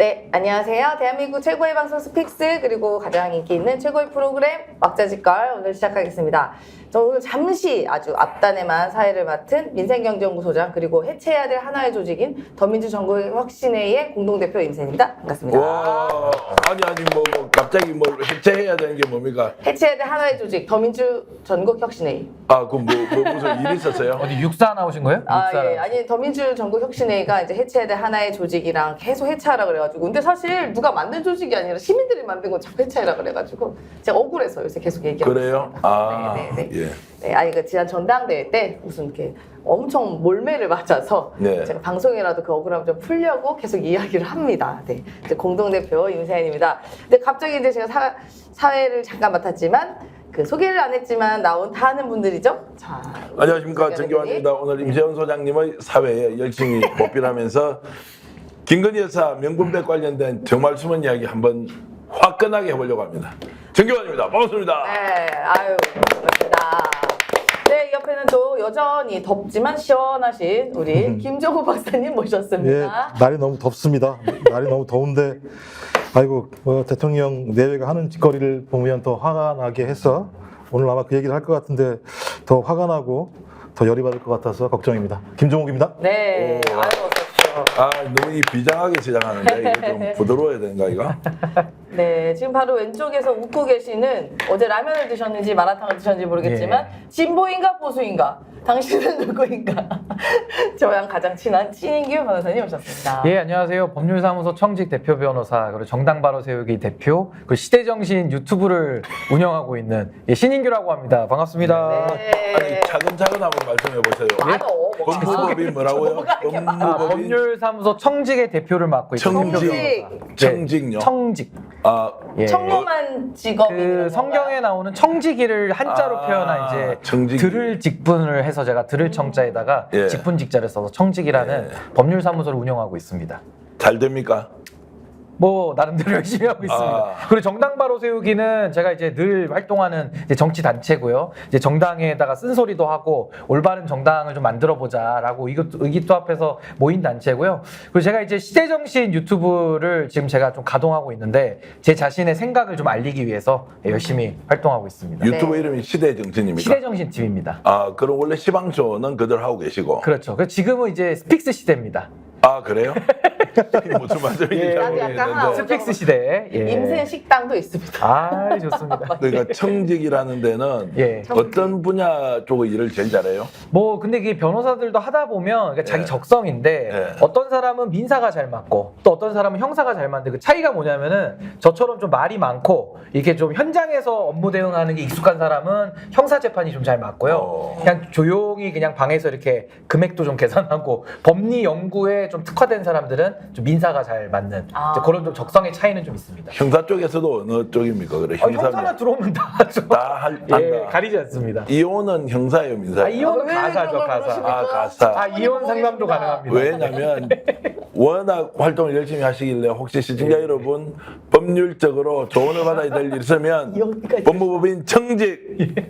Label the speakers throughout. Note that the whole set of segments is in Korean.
Speaker 1: 네, 안녕하세요. 대한민국 최고의 방송 스픽스 그리고 가장 인기 있는 최고의 프로그램 막자지껄 오늘 시작하겠습니다. 저 오늘 잠시 아주 앞단에만 사회를 맡은 민생경제연구소장 그리고 해체해야 될 하나의 조직인 더민주전국혁신회의 공동대표 임세입니다. 반갑습니다.
Speaker 2: 와, 아니 갑자기 뭘 해체해야 되는 게 뭡니까?
Speaker 1: 해체해야 될 하나의 조직 더민주전국혁신회의.
Speaker 2: 아, 그럼 무슨 일이 있었어요?
Speaker 3: 어디 육사 나오신 거예요? 육사
Speaker 1: 예. 아니 더민주전국혁신회의가 이제 해체해야 될 하나의 조직이랑 계속 해체하라 그래가지고 근데 사실 누가 만든 조직이 아니라 시민들이 만든 건 자꾸 해체하라 그래가지고 제가 억울해서 요새 계속 얘기하고
Speaker 2: 그래요? 아,
Speaker 1: 네.
Speaker 2: 예.
Speaker 1: 네, 아니 그 지난 전당대회 때 무슨 이렇게 엄청 몰매를 맞아서
Speaker 2: 네.
Speaker 1: 제가 방송이라도 그 억울함 좀 풀려고 계속 이야기를 합니다. 네, 이제 공동대표 임세연입니다. 근데 갑자기 이제 제가 사회를 잠깐 맡았지만 그 소개를 안 했지만 나온 다 아는 분들이죠. 자,
Speaker 2: 안녕하십니까,
Speaker 1: 소개하는
Speaker 2: 정기환입니다.
Speaker 1: 분이.
Speaker 2: 오늘 임세현 소장님의 사회에 열심히 모필하면서 김건희 여사 명분백 관련된 정말 숨은 이야기 한번 화끈하게 해보려고 합니다. 정기환입니다. 반갑습니다.
Speaker 1: 네, 아유, 반갑습니다. 네, 옆에는 또 여전히 덥지만 시원하신 우리 김종우 박사님
Speaker 4: 예,
Speaker 1: 모셨습니다.
Speaker 4: 날이 너무 덥습니다. 날이 너무 더운데, 아이고, 대통령 내외가 하는 짓거리를 보면 더 화가 나게 해서 오늘 아마 그 얘기를 할 것 같은데 더 화가 나고 더 열이 받을 것 같아서 걱정입니다. 김종욱입니다.
Speaker 1: 네, 아유, 어서 오십시오.
Speaker 2: 아, 너무 비장하게 시작하는데 이게 좀 부드러워야 되는가 이거?
Speaker 1: 네, 지금 바로 왼쪽에서 웃고 계시는 어제 라면을 드셨는지 마라탕을 드셨는지 모르겠지만 진보인가 보수인가? 당신은 누구인가? 저랑 가장 친한 신인규 변호사님 오셨습니다.
Speaker 3: 예, 안녕하세요. 법률사무소 청직 대표 변호사, 그리고 정당 바로 세우기 대표, 그리고 시대정신 유튜브를 운영하고 있는 신인규라고 합니다. 반갑습니다.
Speaker 1: 네.
Speaker 2: 아니 차근차근 한번 말씀해 보세요.
Speaker 1: 많어.
Speaker 2: 법무법인 뭐라고요?
Speaker 1: 뭐가 이렇게 많아.
Speaker 2: 법무법인
Speaker 3: 법률사무소 청직의 대표를 맡고 있는
Speaker 2: 청직. 청직요?
Speaker 3: 청직.
Speaker 2: 아,
Speaker 3: 예.
Speaker 1: 청렴한 직업인
Speaker 3: 그 성경에 나오는 청지기를 한자로
Speaker 2: 아,
Speaker 3: 표현한 이제
Speaker 2: 청지기.
Speaker 3: 들을 직분을 해서 제가 들을 청자에다가
Speaker 2: 예.
Speaker 3: 직분 직자를 써서 청직이라는 법률사무소를 운영하고 있습니다.
Speaker 2: 잘 됩니까?
Speaker 3: 뭐 나름대로 열심히 하고 있습니다.
Speaker 2: 아.
Speaker 3: 그리고 정당 바로 세우기는 제가 이제 늘 활동하는 이제 정치 단체고요. 이제 정당에다가 쓴소리도 하고 올바른 정당을 좀 만들어 보자라고 의기투합해서 모인 단체고요. 그리고 제가 이제 시대정신 유튜브를 지금 제가 좀 가동하고 있는데 제 자신의 생각을 좀 알리기 위해서 열심히 활동하고 있습니다.
Speaker 2: 유튜브
Speaker 1: 네.
Speaker 2: 이름이 시대정신입니까?
Speaker 3: 시대정신 TV입니다.
Speaker 2: 아, 그럼 원래 시방쇼는 그대로 하고 계시고.
Speaker 3: 그렇죠. 그래서 지금은 이제 스픽스 시대입니다.
Speaker 2: 아, 그래요? 무슨 말씀인지
Speaker 3: 예,
Speaker 2: 잘
Speaker 1: 나도 약간
Speaker 2: 모르겠는데.
Speaker 1: 하고.
Speaker 3: 스픽스 시대. 예.
Speaker 1: 임생 식당도 있습니다.
Speaker 3: 아, 좋습니다.
Speaker 2: 그러니까 청직이라는 데는
Speaker 3: 예.
Speaker 2: 어떤 분야 쪽의 일을 제일 잘해요?
Speaker 3: 뭐 근데 이게 변호사들도 하다 보면 그러니까 자기
Speaker 2: 예.
Speaker 3: 적성인데
Speaker 2: 예.
Speaker 3: 어떤 사람은 민사가 잘 맞고 또 어떤 사람은 형사가 잘 맞는데 그 차이가 뭐냐면은 저처럼 좀 말이 많고 이렇게 좀 현장에서 업무 대응하는 게 익숙한 사람은 형사 재판이 좀 잘 맞고요. 그냥 조용히 그냥 방에서 이렇게 금액도 좀 계산하고 법리 연구에 좀 특화된 사람들은 좀 민사가 잘 맞는 이제 그런 좀 적성의 차이는 좀 있습니다.
Speaker 2: 형사 쪽에서도 어느 쪽입니까? 그래,
Speaker 3: 형사만 들어오면 다 좀.
Speaker 2: 한다.
Speaker 3: 예, 가리지 않습니다.
Speaker 2: 이혼은 형사예요, 민사예요?
Speaker 3: 이혼은
Speaker 1: 왜
Speaker 3: 가사죠,
Speaker 1: 그런 걸
Speaker 3: 가사.
Speaker 1: 모르십니까?
Speaker 2: 아, 가사.
Speaker 3: 이혼 상담도 가능합니다.
Speaker 2: 왜냐면 워낙 활동을 열심히 하시길래 혹시 시청자 여러분 법률적으로 조언을 받아야 될 일 있으면
Speaker 1: 여기까지.
Speaker 2: 법무법인 청직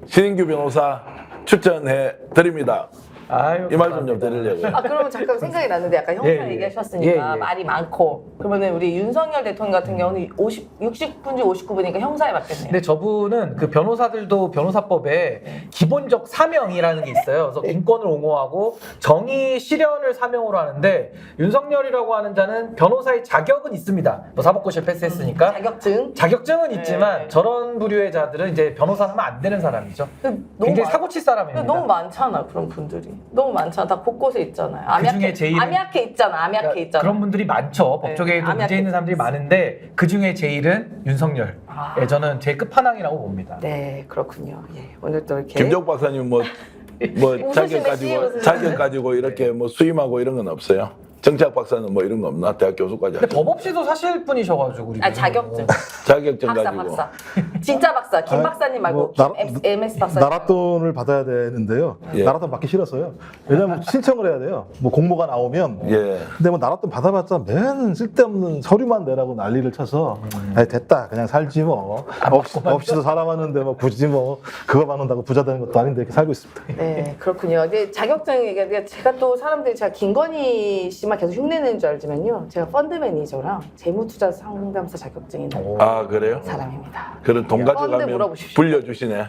Speaker 2: 신인규 변호사 추천해 드립니다.
Speaker 3: 아유,
Speaker 2: 이 말 좀
Speaker 3: 감사합니다.
Speaker 2: 드리려고요.
Speaker 1: 아 그러면 잠깐 생각이 났는데 약간 형사
Speaker 3: 예, 예.
Speaker 1: 얘기하셨으니까
Speaker 3: 예, 예.
Speaker 1: 말이 많고 그러면은 우리 윤석열 대통령 같은 경우는 60분지 59분이니까 형사에 맞겠네요.
Speaker 3: 근데 저분은 그 변호사들도 변호사법에 기본적 사명이라는 게 있어요. 그래서 인권을 옹호하고 정의 실현을 사명으로 하는데 윤석열이라고 하는 자는 변호사의 자격은 있습니다. 뭐 사법고시를 패스했으니까
Speaker 1: 자격증.
Speaker 3: 은 있지만 저런 부류의 자들은 이제 변호사 하면 안 되는 사람이죠.
Speaker 1: 너무
Speaker 3: 굉장히
Speaker 1: 많-
Speaker 3: 사고칠 사람입니다.
Speaker 1: 너무 많잖아 그런 분들이. 너무 많잖아. 다 곳곳에 있잖아요.
Speaker 3: 그중에 제일은-
Speaker 1: 암약해 있잖아. 암약해 있잖아.
Speaker 3: 그런 분들이 많죠.
Speaker 1: 네,
Speaker 3: 법조계에도
Speaker 1: 암약해
Speaker 3: 문제 있는 사람들이 많은데 그 중에 제일은 윤석열.
Speaker 1: 아.
Speaker 3: 예, 저는 제 끝판왕이라고 봅니다.
Speaker 1: 네 그렇군요. 예, 오늘 또 이렇게
Speaker 2: 김종 박사님 뭐
Speaker 1: 웃으시네, 웃으시네.
Speaker 2: 자격 가지고 이렇게 뭐 수임하고 이런 건 없어요? 정치학 박사는 뭐 이런 거 없나? 대학 교수까지
Speaker 3: 근데
Speaker 2: 하시고.
Speaker 3: 법 없이도 사실 분이셔가지고 우리
Speaker 1: 자격증.
Speaker 2: 자격증
Speaker 1: 박사
Speaker 2: 가지고.
Speaker 1: 박사. 진짜 박사, 김
Speaker 4: 아니,
Speaker 1: 박사님 말고
Speaker 4: 뭐,
Speaker 1: MS 박사님.
Speaker 4: 나랏돈을 받아야 되는데요.
Speaker 2: 예.
Speaker 4: 나랏돈 받기 싫었어요. 왜냐면 신청을 해야 돼요. 뭐 공모가 나오면.
Speaker 2: 예.
Speaker 4: 근데 뭐 나랏돈 받아봤자 맨 쓸데없는 서류만 내라고 난리를 쳐서 아니 됐다 그냥 살지 뭐 없이도 살아왔는데 뭐 굳이 뭐 그거 받는다고 부자 되는 것도 아닌데 이렇게 살고 있습니다.
Speaker 1: 네, 그렇군요. 근데 자격증 얘기하는데 제가 또 사람들이 제가 김건희 씨만 계속 흉내내는 줄 알지만요. 제가 펀드 매니저랑 재무투자 상담사 자격증이 있는
Speaker 2: 아 그래요?
Speaker 1: 사람입니다.
Speaker 2: 그런 돈
Speaker 1: 펀드
Speaker 2: 가져가면
Speaker 1: 물어보십시오.
Speaker 2: 불려주시네.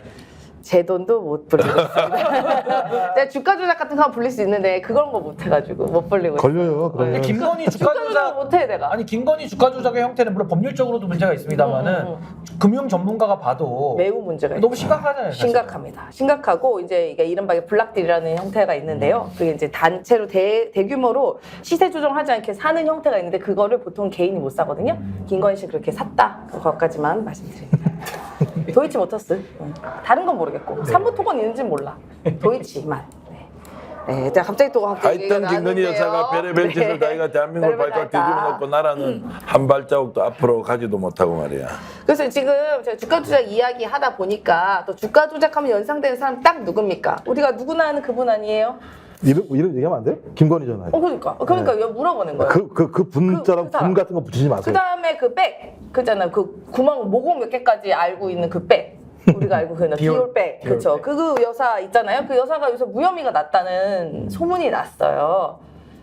Speaker 1: 제 돈도 못 불리겠습니다. 내가 주가 조작 같은 거 불릴 수 있는데 그런 거 못 해가지고 못 불리고.
Speaker 4: 걸려요.
Speaker 3: 근데
Speaker 4: 그러면
Speaker 3: 김건희
Speaker 1: 주가
Speaker 3: 주가
Speaker 1: 조작을
Speaker 3: 조작
Speaker 1: 못해 내가.
Speaker 3: 아니 김건희 주가 조작의 형태는 물론 법률적으로도 문제가 있습니다만은 금융 전문가가 봐도
Speaker 1: 매우 문제가
Speaker 3: 너무
Speaker 1: 있죠.
Speaker 3: 심각하잖아요. 사실.
Speaker 1: 심각합니다. 심각하고 이제 이게 이른바 블락딜이라는 형태가 있는데요. 그게 이제 단체로 대규모로 시세 조정하지 않게 사는 형태가 있는데 그거를 보통 개인이 못 사거든요. 김건희 씨 그렇게 샀다. 그것까지만 말씀드립니다. 도이치모터스. 다른 건 모르겠고 삼부토건 있는지는 몰라. 도이치만. 네, 제가 갑자기 또
Speaker 2: 하여튼 김건희 여사가 별의별 짓을 다이가 대한민국을 발칵 뒤집어 놓고 나라는 한 발자국도 앞으로 가지도 못하고 말이야.
Speaker 1: 그래서 지금 제가 주가 조작 이야기 하다 보니까 또 주가 조작하면 연상되는 사람 딱 누굽니까? 우리가 누구나 아는 그분 아니에요?
Speaker 4: 이름 얘기하면 안 돼요? 김건희잖아요.
Speaker 1: 그러니까 왜 물어보는 거예요?
Speaker 4: 그 분자랑
Speaker 1: 그 사람.
Speaker 4: 분 같은 거 붙이지 마세요.
Speaker 1: 그 다음에 그 백, 그잖아요. 그 구멍, 모공 몇 개까지 알고 있는 그 백. 우리가 알고 있는 디올백. 그렇죠. 그 여사 있잖아요. 그 여사가 요새 무혐의가 났다는 소문이 났어요.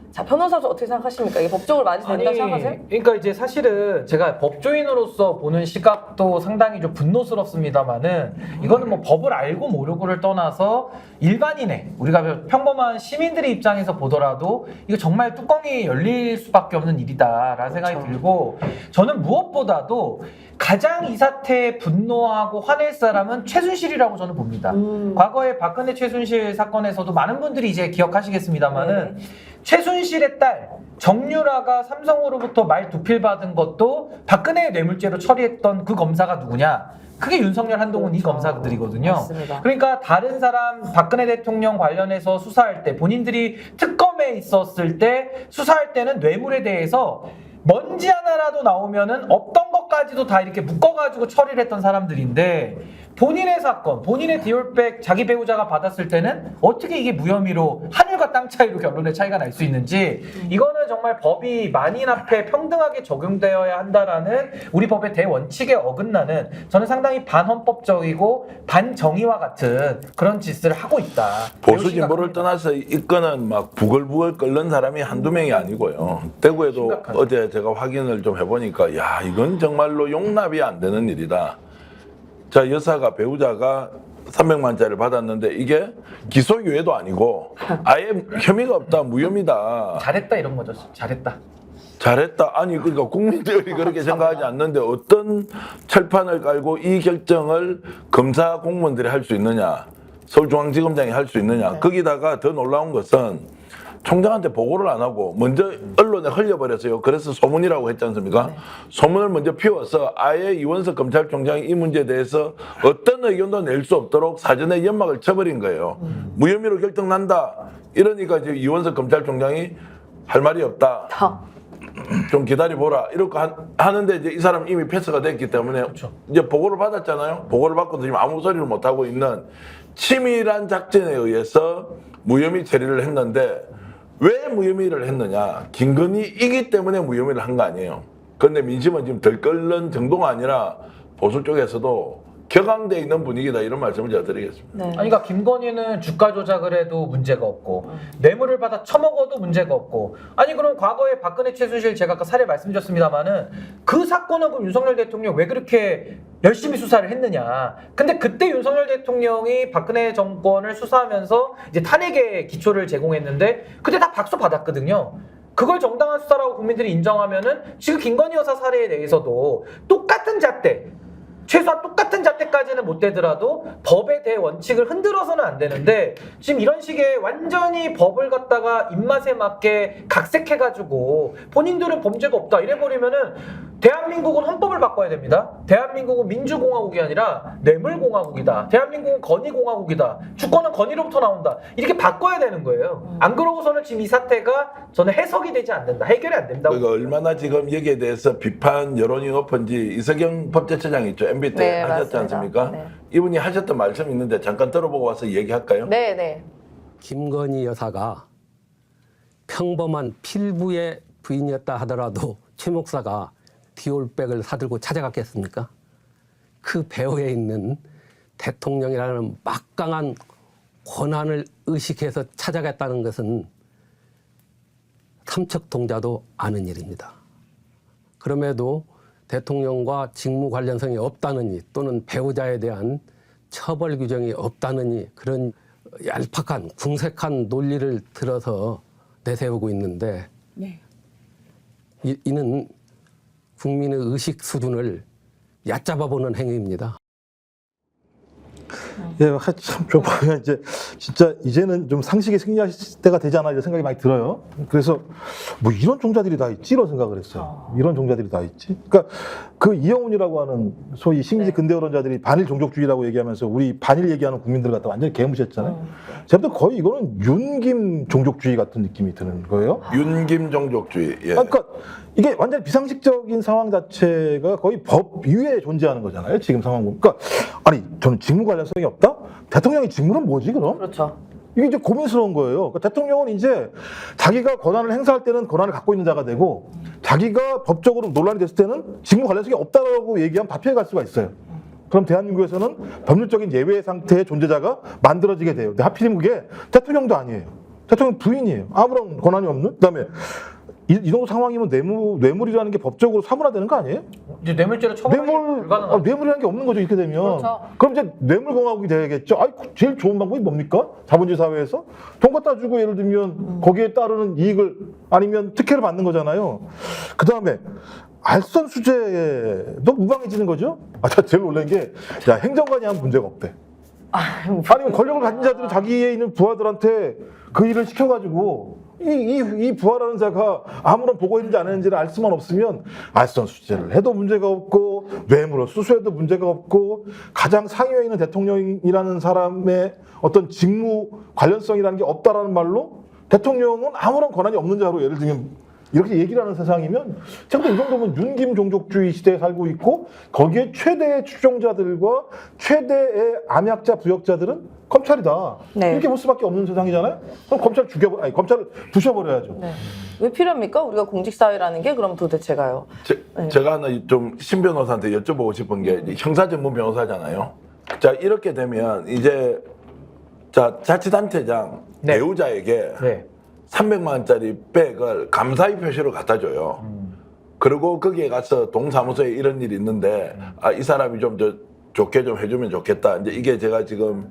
Speaker 1: 자, 변호사도 어떻게 생각하십니까? 이게 법적으로 맞이 된다고 생각하세요?
Speaker 3: 그러니까 이제 사실은 제가 법조인으로서 보는 시각도 상당히 좀 분노스럽습니다만은 이거는 뭐 법을 알고 모르고를 떠나서 일반인의 우리가 평범한 시민들의 입장에서 보더라도 이거 정말 뚜껑이 열릴 수밖에 없는 일이다라는 생각이 들고 저는 무엇보다도 가장 이 사태에 분노하고 화낼 사람은 최순실이라고 저는 봅니다. 과거에 박근혜 최순실 사건에서도 많은 분들이 이제 기억하시겠습니다만은 최순실의 딸 정유라가 삼성으로부터 말 두 필 받은 것도 박근혜의 뇌물죄로 처리했던 그 검사가 누구냐? 그게 윤석열, 한동훈 이 검사들이거든요.
Speaker 1: 맞습니다.
Speaker 3: 그러니까 다른 사람 박근혜 대통령 관련해서 수사할 때 본인들이 특검에 있었을 때 수사할 때는 뇌물에 대해서 먼지 하나라도 나오면은 없던 것까지도 다 이렇게 묶어가지고 처리를 했던 사람들인데 본인의 사건, 본인의 디올백 자기 배우자가 받았을 때는 어떻게 이게 무혐의로 하늘과 땅 차이로 결론의 차이가 날 수 있는지 이거는 정말 법이 만인 앞에 평등하게 적용되어야 한다라는 우리 법의 대원칙에 어긋나는 저는 상당히 반헌법적이고 반정의와 같은 그런 짓을 하고 있다.
Speaker 2: 보수 진보를 떠나서 이 건은 막 부글부글 끓는 사람이 한두 명이 아니고요. 대구에도
Speaker 3: 심각하죠.
Speaker 2: 어제 제가 확인을 좀 해보니까 야 이건 정말로 용납이 안 되는 일이다. 자 여사가 배우자가 300만짜리를 받았는데 이게 기소유예도 아니고 아예 혐의가 없다 무혐의다.
Speaker 3: 잘했다 이런 거죠. 잘했다.
Speaker 2: 잘했다. 아니 그러니까 국민들이 그렇게 생각하지 않는데 어떤 철판을 깔고 이 결정을 검사 공무원들이 할 수 있느냐, 서울중앙지검장이 할 수 있느냐. 거기다가 더 놀라운 것은 총장한테 보고를 안 하고 먼저 언론에 흘려버렸어요. 그래서 소문이라고 했지 않습니까? 소문을 먼저 피워서 아예 이원석 검찰총장이 이 문제에 대해서 어떤 의견도 낼 수 없도록 사전에 연막을 쳐버린 거예요. 무혐의로 결정난다. 이러니까 이제 이원석 검찰총장이 할 말이 없다. 좀 기다려보라. 이렇게 하는데 이제 이 사람 이미 패스가 됐기 때문에 이제 보고를 받았잖아요. 보고를 받고도 지금 아무 소리를 못하고 있는 치밀한 작전에 의해서 무혐의 처리를 했는데 왜 무혐의를 했느냐? 김건희이기 때문에 무혐의를 한 거 아니에요. 그런데 민심은 지금 덜 끓는 정도가 아니라 보수 쪽에서도 격앙돼 있는 분위기다 이런 말씀을 제가 드리겠습니다.
Speaker 1: 네.
Speaker 3: 아니, 그러니까 김건희는 주가 조작을 해도 문제가 없고 뇌물을 받아 처먹어도 문제가 없고 아니 그럼 과거에 박근혜 최순실 제가 아까 사례 말씀드렸습니다마는 그 사건은 그럼 윤석열 대통령 왜 그렇게 열심히 수사를 했느냐. 근데 그때 윤석열 대통령이 박근혜 정권을 수사하면서 이제 탄핵의 기초를 제공했는데 그때 다 박수 받았거든요. 그걸 정당한 수사라고 국민들이 인정하면은 지금 김건희 여사 사례에 대해서도 똑같은 잣대 최소한 똑같은 잣대까지는 못 되더라도 법의 대원칙을 흔들어서는 안 되는데 지금 이런 식의 완전히 법을 갖다가 입맛에 맞게 각색해가지고 본인들은 범죄가 없다 이래버리면은 대한민국은 헌법을 바꿔야 됩니다. 대한민국은 민주공화국이 아니라 뇌물공화국이다. 대한민국은 건의공화국이다. 주권은 건의로부터 나온다. 이렇게 바꿔야 되는 거예요. 안 그러고서는 지금 이 사태가 저는 해석이 되지 않는다. 해결이 안 된다고.
Speaker 2: 그러니까 얼마나 지금 여기에 대해서 비판 여론이 높은지 이석영 법제처장 있죠. MB 때
Speaker 1: 네,
Speaker 2: 하셨지
Speaker 1: 맞습니다.
Speaker 2: 않습니까?
Speaker 1: 네.
Speaker 2: 이분이 하셨던 말씀이 있는데 잠깐 들어보고 와서 얘기할까요?
Speaker 1: 네, 네.
Speaker 5: 김건희 여사가 평범한 필부의 부인이었다 하더라도 최 목사가 디올백을 사들고 찾아갔겠습니까? 그 배후에 있는 대통령이라는 막강한 권한을 의식해서 찾아갔다는 것은 삼척동자도 아는 일입니다. 그럼에도 대통령과 직무 관련성이 없다느니 또는 배우자에 대한 처벌 규정이 없다느니 그런 얄팍한 궁색한 논리를 들어서 내세우고 있는데 이는 국민의 의식 수준을 얕잡아보는 행위입니다.
Speaker 4: 예, 참좀 보면 이제 진짜 이제는 좀 상식이 승리할 때가 되지 않나 이런 생각이 많이 들어요. 그래서 뭐 이런 종자들이 다 있지 이런 생각을 했어요. 이런 종자들이 다 있지. 그러니까 그 이영훈이라고 하는 소위 식민지 근대언론자들이 반일 종족주의라고 얘기하면서 우리 반일 얘기하는 국민들 갖다 완전히 개무시했잖아요. 제가 볼 때 거의 이거는 윤김 종족주의 같은 느낌이 드는 거예요.
Speaker 2: 윤김 종족주의. 예.
Speaker 4: 그러니까 이게 완전 비상식적인 상황 자체가 거의 법 위에 존재하는 거잖아요. 지금 상황 보면. 그러니까 아니 저는 직무 관련성이 없다? 대통령의 직무는 뭐지 그럼?
Speaker 1: 그렇죠.
Speaker 4: 이게 이제 고민스러운 거예요. 그러니까 대통령은 이제 자기가 권한을 행사할 때는 권한을 갖고 있는 자가 되고 자기가 법적으로 논란이 됐을 때는 직무 관련성이 없다라고 얘기하면 다 피해갈 수가 있어요. 그럼 대한민국에서는 법률적인 예외 상태의 존재자가 만들어지게 돼요. 근데 하필이면 그게 대통령도 아니에요. 대통령 부인이에요. 아무런 권한이 없는. 그다음에 이 정도 상황이면 뇌물이라는 게 법적으로 사문화되는 거 아니에요?
Speaker 3: 이제 뇌물죄로 처벌이 불가능하죠.
Speaker 4: 뇌물이라는 게 없는 거죠 이렇게 되면.
Speaker 1: 그렇죠.
Speaker 4: 그럼 이제 뇌물공화국이 돼야겠죠. 제일 좋은 방법이 뭡니까? 자본주의 사회에서 돈 갖다 주고 예를 들면 거기에 따르는 이익을 아니면 특혜를 받는 거잖아요. 그 다음에 알선 수재도 무방해지는 거죠. 저 제일 놀란 게 야 행정관이 하면 문제가 없대. 아니면 권력을 가진 자들이 자기에 있는 부하들한테 그 일을 시켜가지고 이 부하라는 자가 아무런 보고했는지 안 했는지를 알 수만 없으면 알선 수재를 해도 문제가 없고 뇌물을 수수해도 문제가 없고 가장 상위에 있는 대통령이라는 사람의 어떤 직무 관련성이라는 게 없다라는 말로 대통령은 아무런 권한이 없는 자로 예를 들면 이렇게 얘기를 하는 세상이면 제가 이 정도면 윤김 종족주의 시대에 살고 있고 거기에 최대의 추종자들과 최대의 암약자 부역자들은 검찰이다.
Speaker 1: 네.
Speaker 4: 이렇게 볼 수밖에 없는 세상이잖아요. 그럼 검찰을 부셔버려야죠.
Speaker 1: 네. 왜 필요합니까? 우리가 공직사회라는 게 그럼 도대체가요.
Speaker 2: 제가 하나 좀 신 변호사한테 여쭤보고 싶은 게 형사 전문 변호사잖아요. 자 이렇게 되면 이제 자 자치단체장
Speaker 3: 네.
Speaker 2: 배우자에게
Speaker 3: 네.
Speaker 2: 300만 원짜리 백을 감사의 표시로 갖다 줘요. 그리고 거기에 가서 동사무소에 이런 일이 있는데 이 사람이 좀 좋게 좀 해주면 좋겠다. 이제 이게 제가 지금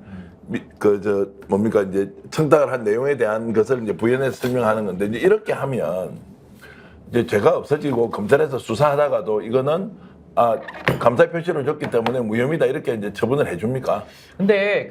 Speaker 2: 뭡니까 이제 청탁을 한 내용에 대한 것을 이제 부연해서 설명하는 건데 이제 이렇게 하면 이제 죄가 없어지고 검찰에서 수사하다가도 이거는 감사의 표시를 줬기 때문에 무혐의다 이렇게 이제 처분을 해줍니까?
Speaker 3: 근데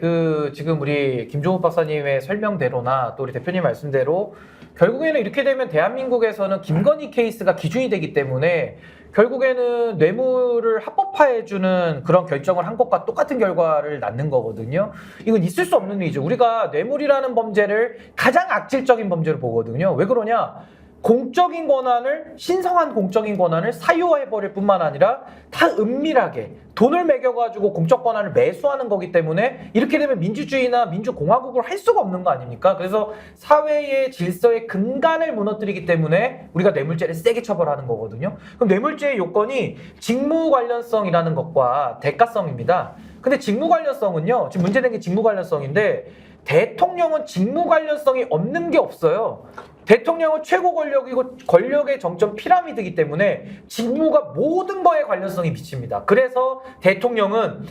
Speaker 3: 지금 우리 김종욱 박사님의 설명대로나 또 우리 대표님 말씀대로 결국에는 이렇게 되면 대한민국에서는 김건희 케이스가 기준이 되기 때문에 결국에는 뇌물을 합법화해주는 그런 결정을 한 것과 똑같은 결과를 낳는 거거든요. 이건 있을 수 없는 일이죠. 우리가 뇌물이라는 범죄를 가장 악질적인 범죄로 보거든요. 왜 그러냐? 공적인 권한을 신성한 공적인 권한을 사유화해버릴 뿐만 아니라 다 은밀하게 돈을 매겨가지고 공적 권한을 매수하는 거기 때문에 이렇게 되면 민주주의나 민주공화국을 할 수가 없는 거 아닙니까? 그래서 사회의 질서의 근간을 무너뜨리기 때문에 우리가 뇌물죄를 세게 처벌하는 거거든요. 그럼 뇌물죄의 요건이 직무 관련성이라는 것과 대가성입니다. 근데 직무 관련성은요, 지금 문제된 게 직무 관련성인데 대통령은 직무 관련성이 없는 게 없어요. 대통령은 최고 권력이고 권력의 정점 피라미드이기 때문에 직무가 모든 거에 관련성이 미칩니다. 그래서 대통령은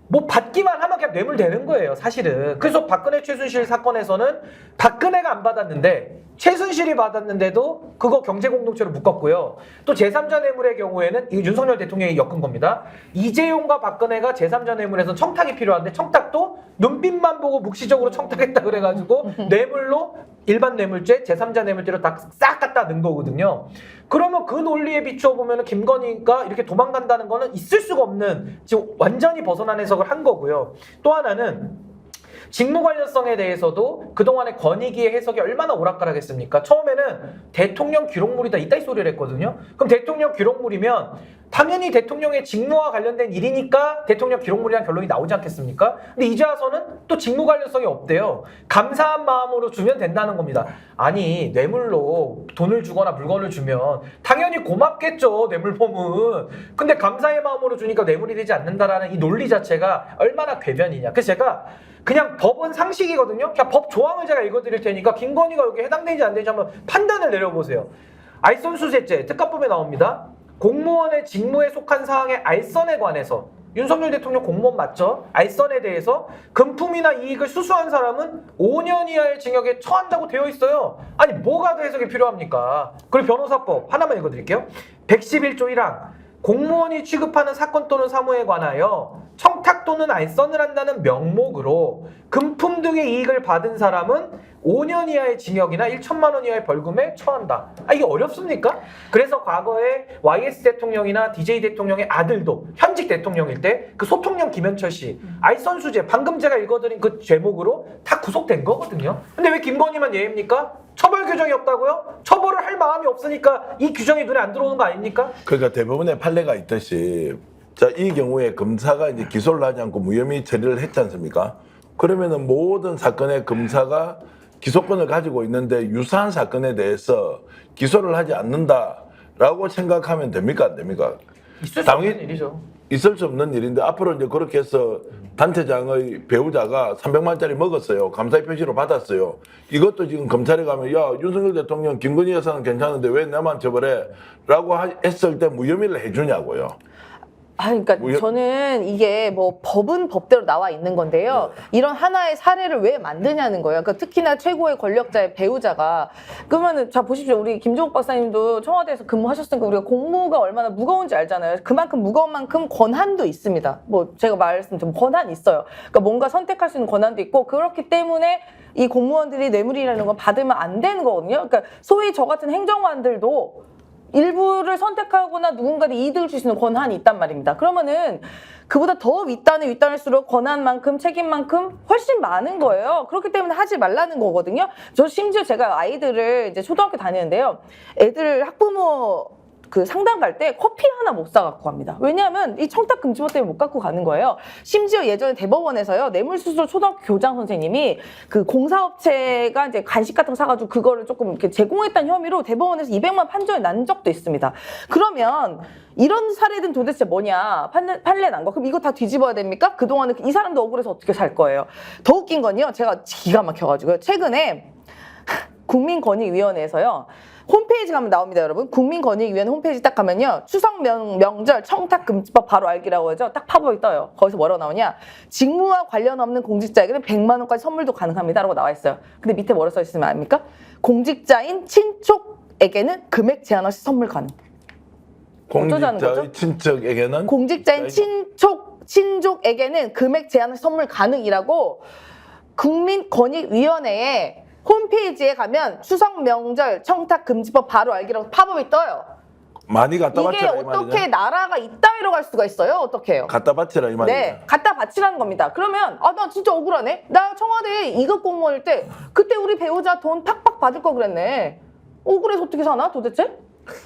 Speaker 3: 뭐 받기만 하면 그냥 뇌물되는 거예요, 사실은. 그래서 박근혜 최순실 사건에서는 박근혜가 안 받았는데 최순실이 받았는데도 그거 경제공동체로 묶었고요. 또 제3자 뇌물의 경우에는 이거 윤석열 대통령이 엮은 겁니다. 이재용과 박근혜가 제3자 뇌물에서 청탁이 필요한데 청탁도 눈빛만 보고 묵시적으로 청탁했다 그래가지고 뇌물로 일반 뇌물죄, 제3자 뇌물죄로 다 싹 갖다 넣은 거거든요. 그러면 그 논리에 비추어 보면 김건희가 이렇게 도망간다는 거는 있을 수가 없는, 지금 완전히 벗어난 해석을 한 거고요. 또 하나는 직무 관련성에 대해서도 그동안의 권익위의 해석이 얼마나 오락가락했습니까? 처음에는 대통령 기록물이다 이따위 소리를 했거든요. 그럼 대통령 기록물이면 당연히 대통령의 직무와 관련된 일이니까 대통령 기록물이라는 결론이 나오지 않겠습니까? 근데 이제 와서는 또 직무 관련성이 없대요. 감사한 마음으로 주면 된다는 겁니다. 아니, 뇌물로 돈을 주거나 물건을 주면 당연히 고맙겠죠, 뇌물범은. 근데 감사의 마음으로 주니까 뇌물이 되지 않는다라는 이 논리 자체가 얼마나 궤변이냐. 그래서 제가 그냥 법은 상식이거든요. 그냥 법 조항을 제가 읽어드릴 테니까 김건희가 여기 해당되는지 안 되는지 한번 판단을 내려보세요. 알선수재죄 특가법에 나옵니다. 공무원의 직무에 속한 사항의 알선에 관해서, 윤석열 대통령 공무원 맞죠? 알선에 대해서 금품이나 이익을 수수한 사람은 5년 이하의 징역에 처한다고 되어 있어요. 아니, 뭐가 더 해석이 필요합니까? 그리고 변호사법 하나만 읽어드릴게요. 111조 1항 공무원이 취급하는 사건 또는 사무에 관하여 청탁 또는 알선을 한다는 명목으로 금품 등의 이익을 받은 사람은 5년 이하의 징역이나 1천만 원 이하의 벌금에 처한다. 아, 이게 어렵습니까? 그래서 과거에 YS 대통령이나 DJ 대통령의 아들도 현직 대통령일 때 그 소통령 김현철 씨 알선수재, 방금 제가 읽어드린 그 제목으로 다 구속된 거거든요. 근데 왜 김건희만 예입니까? 처벌 규정이 없다고요? 처벌을 할 마음이 없으니까 이 규정이 눈에 안 들어오는 거 아닙니까?
Speaker 2: 그러니까 대부분의 판례가 있듯이, 자, 이 경우에 검사가 이제 기소를 하지 않고 무혐의 처리를 했지 않습니까? 그러면은 모든 사건의 검사가 기소권을 가지고 있는데 유사한 사건에 대해서 기소를 하지 않는다라고 생각하면 됩니까? 안 됩니까?
Speaker 3: 있을 수 없는 일이죠.
Speaker 2: 있을 수 없는 일인데, 앞으로 이제 그렇게 해서 단체장의 배우자가 300만짜리 먹었어요. 감사의 표시로 받았어요. 이것도 지금 검찰에 가면, 야, 윤석열 대통령 김건희 여사는 괜찮은데 왜 나만 처벌해? 라고 했을 때 무혐의를 해주냐고요.
Speaker 1: 아, 그러니까 저는 이게 뭐 법은 법대로 나와 있는 건데요. 이런 하나의 사례를 왜 만드냐는 거예요. 그러니까 특히나 최고의 권력자의 배우자가, 그러면은 자 보십시오. 우리 김종욱 박사님도 청와대에서 근무하셨으니까 우리가 공무가 얼마나 무거운지 알잖아요. 그만큼 무거운 만큼 권한도 있습니다. 뭐 제가 말씀드린 권한이 있어요. 그러니까 뭔가 선택할 수 있는 권한도 있고, 그렇기 때문에 이 공무원들이 뇌물이라는 건 받으면 안 되는 거거든요. 그러니까 소위 저 같은 행정관들도 일부를 선택하거나 누군가를 이득을 줄 수 있는 권한이 있단 말입니다. 그러면은 그보다 더 윗단일수록 권한만큼 책임만큼 훨씬 많은 거예요. 그렇기 때문에 하지 말라는 거거든요. 저 심지어 제가 아이들을 이제 초등학교 다니는데요. 애들 학부모 그 상담 갈 때 커피 하나 못 사갖고 갑니다. 왜냐하면 이 청탁금지법 때문에 못 갖고 가는 거예요. 심지어 예전에 대법원에서요, 뇌물수수로 초등학교 교장 선생님이 그 공사업체가 이제 간식 같은 거 사가지고 그거를 조금 이렇게 제공했다는 혐의로 대법원에서 200만 판정이 난 적도 있습니다. 그러면 이런 사례들은 도대체 뭐냐? 판례 난 거. 그럼 이거 다 뒤집어야 됩니까? 그동안은 이 사람도 억울해서 어떻게 살 거예요? 더 웃긴 건요, 제가 기가 막혀가지고요. 최근에 국민권익위원회에서요, 홈페이지 가면 나옵니다, 여러분. 국민권익위원회 홈페이지 딱 가면요, 추석 명절 청탁금지법 바로 알기라고 하죠. 딱 팝업이 떠요. 거기서 뭐라고 나오냐? 직무와 관련 없는 공직자에게는 100만 원까지 선물도 가능합니다라고 나와 있어요. 근데 밑에 뭐라고 써 있으면 압니까? 공직자인 친족에게는 금액 제한 없이 선물 가능. 어쩌자는
Speaker 2: 공직자의
Speaker 1: 거죠?
Speaker 2: 친척에게는,
Speaker 1: 공직자인 친족에게는 금액 제한 없이 선물 가능이라고 국민권익위원회에 홈페이지에 가면 추석 명절 청탁금지법 바로 알기라고 팝업이 떠요.
Speaker 2: 많이 갖다
Speaker 1: 이게
Speaker 2: 바치라 이
Speaker 1: 어떻게
Speaker 2: 말이냐?
Speaker 1: 나라가 이따위로 갈 수가 있어요? 어떻게 해요?
Speaker 2: 갖다 바치라 이 말이냐?
Speaker 1: 네, 갖다 바치라는 겁니다. 그러면 아, 나 진짜 억울하네. 나 청와대 2급 공무원일 때 그때 우리 배우자 돈 팍팍 받을 거 그랬네. 억울해서 어떻게 사나 도대체?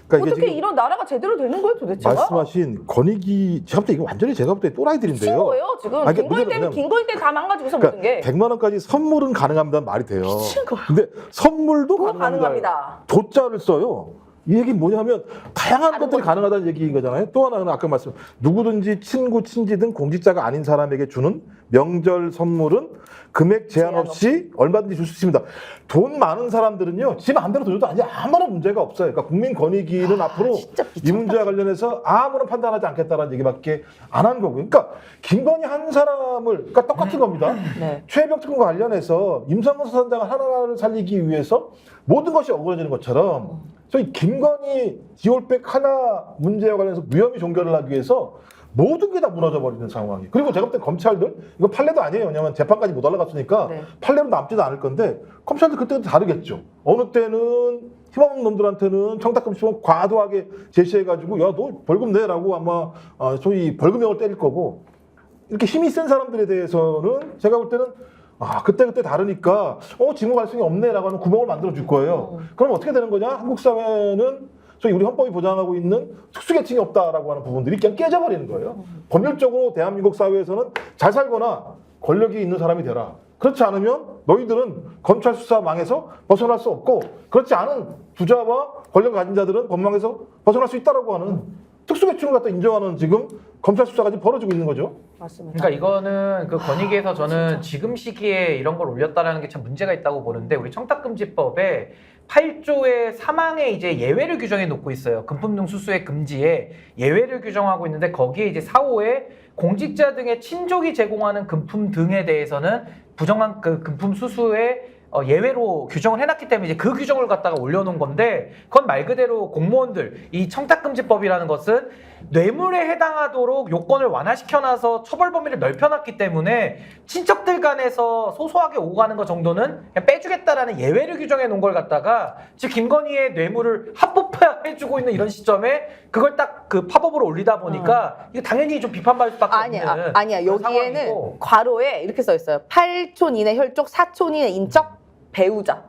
Speaker 4: 그러니까 이게
Speaker 1: 어떻게
Speaker 4: 지금
Speaker 1: 이런 나라가 제대로 되는 거예요 도대체가?
Speaker 4: 말씀하신 권익위, 제가 볼 때 이거 완전히 제가 볼 때 또라이들인데요.
Speaker 1: 미친 거예요 지금.
Speaker 4: 아니, 그러니까
Speaker 1: 김건희 때문에
Speaker 4: 문제는
Speaker 1: 김건희 때 다 망가지고서 모든 게.
Speaker 4: 100만 원까지 선물은 가능합니다는 말이 돼요.
Speaker 1: 미친 거예요.
Speaker 4: 근데 선물도
Speaker 1: 또
Speaker 4: 가능합니다.
Speaker 1: 가능합니다.
Speaker 4: 조자를 써요. 이 얘기는 뭐냐면 다양한
Speaker 1: 다른
Speaker 4: 것들이
Speaker 1: 거죠.
Speaker 4: 가능하다는 얘기인 거잖아요. 또 하나는 아까 말씀, 누구든지 친구, 친지 등 공직자가 아닌 사람에게 주는 명절 선물은 금액 제한 없이 얼마든지 줄 수 있습니다. 돈 많은 사람들은요, 지 마음대로 줘도 아무런 문제가 없어요. 그러니까 국민권익위는 앞으로
Speaker 1: 진짜
Speaker 4: 이 문제와 관련해서 아무런 판단하지 않겠다는 얘기밖에 안 한 거고요. 그러니까 김건희 한 사람을, 그러니까 똑같은 겁니다.
Speaker 1: 네.
Speaker 4: 최혜병 특검과 관련해서 임성근 수사단장을 하나를 살리기 위해서 모든 것이 억울해지는 것처럼 저희 김건희 디올백 하나 문제와 관련해서 무혐의 종결을 하기 위해서 모든 게 다 무너져 버리는 상황이. 그리고 제가 볼 때 검찰들, 이거 판례도 아니에요. 왜냐하면 재판까지 못 올라갔으니까
Speaker 1: 네.
Speaker 4: 판례로 남지도 않을 건데 검찰들 그때도 다르겠죠. 어느 때는 힘없는 놈들한테는 청탁금지법 과도하게 제시해가지고 야 너 벌금 내라고 아마 소위 벌금형을 때릴 거고 이렇게 힘이 센 사람들에 대해서는 제가 볼 때는 그때 다르니까 징후 발생이 없네라고 하는 구멍을 만들어 줄 거예요. 그럼 어떻게 되는 거냐? 한국 사회는 저희 우리 헌법이 보장하고 있는 특수계층이 없다라고 하는 부분들이 그냥 깨져버리는 거예요. 법률적으로 대한민국 사회에서는 잘 살거나 권력이 있는 사람이 되라. 그렇지 않으면 너희들은 검찰 수사망에서 벗어날 수 없고 그렇지 않은 부자와 권력을 가진 자들은 법망에서 벗어날 수 있다라고 하는 특수계층을 갖다 인정하는 지금 검찰 수사가 지금 벌어지고 있는 거죠.
Speaker 1: 맞습니다.
Speaker 3: 그러니까 이거는 그 권익위에서 저는 지금 시기에 이런 걸 올렸다라는 게 참 문제가 있다고 보는데 우리 청탁금지법에 8조의 사망의 이제 예외를 규정해 놓고 있어요. 금품 등 수수의 금지에 예외를 규정하고 있는데 거기에 이제 4호에 공직자 등의 친족이 제공하는 금품 등에 대해서는 부정한 그 금품 수수의 예외로 규정을 해놨기 때문에 이제 그 규정을 갖다가 올려놓은 건데 그건 말 그대로 공무원들 이 청탁금지법이라는 것은 뇌물에 해당하도록 요건을 완화시켜놔서 처벌 범위를 넓혀놨기 때문에 친척들 간에서 소소하게 오고 가는 것 정도는 그냥 빼주겠다라는 예외를 규정해 놓은 걸 갖다가 지금 김건희의 뇌물을 합법화해주고 있는 이런 시점에 그걸 딱 그 파법으로 올리다 보니까 이거 당연히 좀 비판받을 수밖에 없는
Speaker 1: 아니야.
Speaker 3: 그런
Speaker 1: 여기에는
Speaker 3: 상황이고.
Speaker 1: 괄호에 이렇게 써 있어요. 8촌 이내 혈족, 4촌 이내 인적 배우자.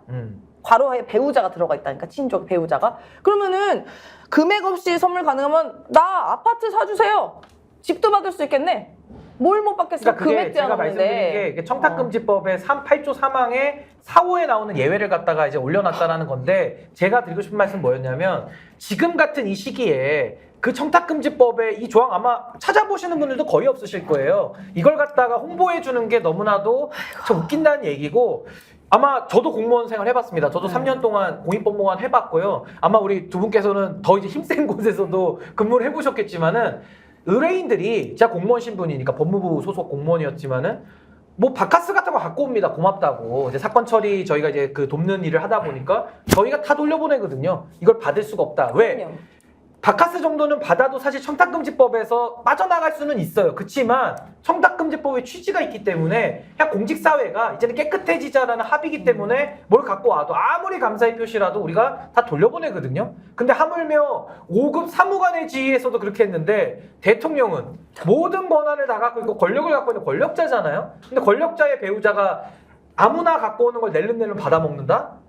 Speaker 1: 괄호에 배우자가 들어가 있다니까 친족 배우자가. 그러면은 금액 없이 선물 가능하면 나 아파트 사주세요. 집도 받을 수 있겠네. 뭘 못 받겠어?
Speaker 3: 그러니까 그게
Speaker 1: 금액 제한
Speaker 3: 제가 말씀드린
Speaker 1: 없는데.
Speaker 3: 게 청탁금지법의 8조 3항에 4호에 나오는 예외를 갖다가 이제 올려놨다라는 건데 제가 드리고 싶은 말씀은 뭐였냐면 지금 같은 이 시기에 그 청탁금지법의 이 조항 아마 찾아보시는 분들도 거의 없으실 거예요. 이걸 갖다가 홍보해 주는 게 너무나도 참 웃긴다는 얘기고 아마 저도 공무원 생활 해봤습니다. 저도 3년 동안 공익법무관 해봤고요. 아마 우리 두 분께서는 더 이제 힘센 곳에서도 근무를 해보셨겠지만은 의뢰인들이 제가 공무원 신분이니까 법무부 소속 공무원이었지만은 뭐 바카스 같은 거 갖고 옵니다. 고맙다고. 이제 사건 처리 저희가 이제 그 돕는 일을 하다 보니까 저희가 다 돌려보내거든요. 이걸 받을 수가 없다. 왜?
Speaker 1: 그럼요.
Speaker 3: 바카스 정도는 받아도 사실 청탁금지법에서 빠져나갈 수는 있어요. 그렇지만 청탁금지법의 취지가 있기 때문에 그냥 공직사회가 이제는 깨끗해지자라는 합의이기 때문에 뭘 갖고 와도 아무리 감사의 표시라도 우리가 다 돌려보내거든요. 근데 하물며 5급 사무관의 지위에서도 그렇게 했는데 대통령은 모든 권한을 다 갖고 있고 권력을 갖고 있는 권력자잖아요. 근데 권력자의 배우자가 아무나 갖고 오는 걸 낼름낼름 받아먹는다?